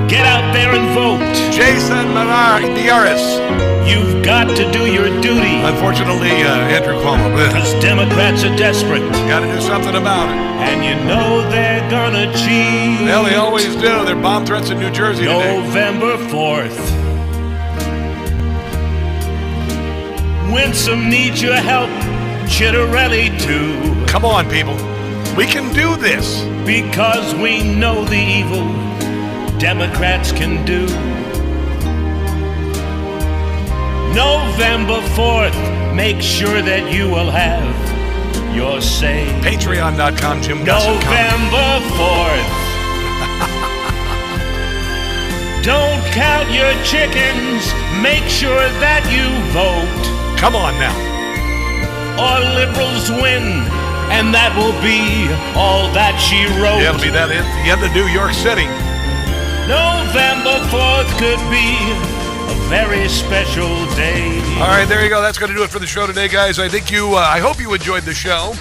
Get out there and vote. Jason Miyares. You've got to do your duty. Unfortunately, Andrew Cuomo. Because Democrats are desperate. Got to do something about it. And you know they're gonna cheat. Well, they always do. They're bomb threats in New Jersey today. November 4th. Winsome needs your help. Chittarelli too. Come on, people. We can do this. Because we know the evil Democrats can do. November 4th, make sure that you will have your say. Patreon.com, Jim Gossett. November 4th. Don't count your chickens. Make sure that you vote. Come on now. Or liberals win, and that will be all that she wrote. Yeah, it'll be that at the end of New York City. November 4th could be a very special day. All right, there you go. That's going to do it for the show today, guys. I hope you enjoyed the show.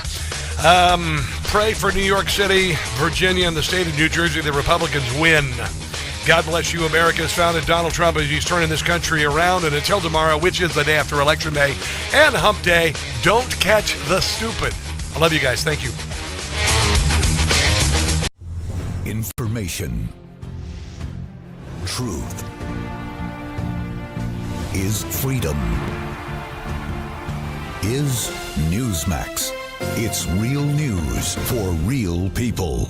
Pray for New York City, Virginia, and the state of New Jersey. The Republicans win. God bless you, America has founded Donald Trump as he's turning this country around. And until tomorrow, which is the day after Election Day and Hump Day, don't catch the stupid. I love you guys. Thank you. Information. Truth is freedom. Is Newsmax. It's real news for real people.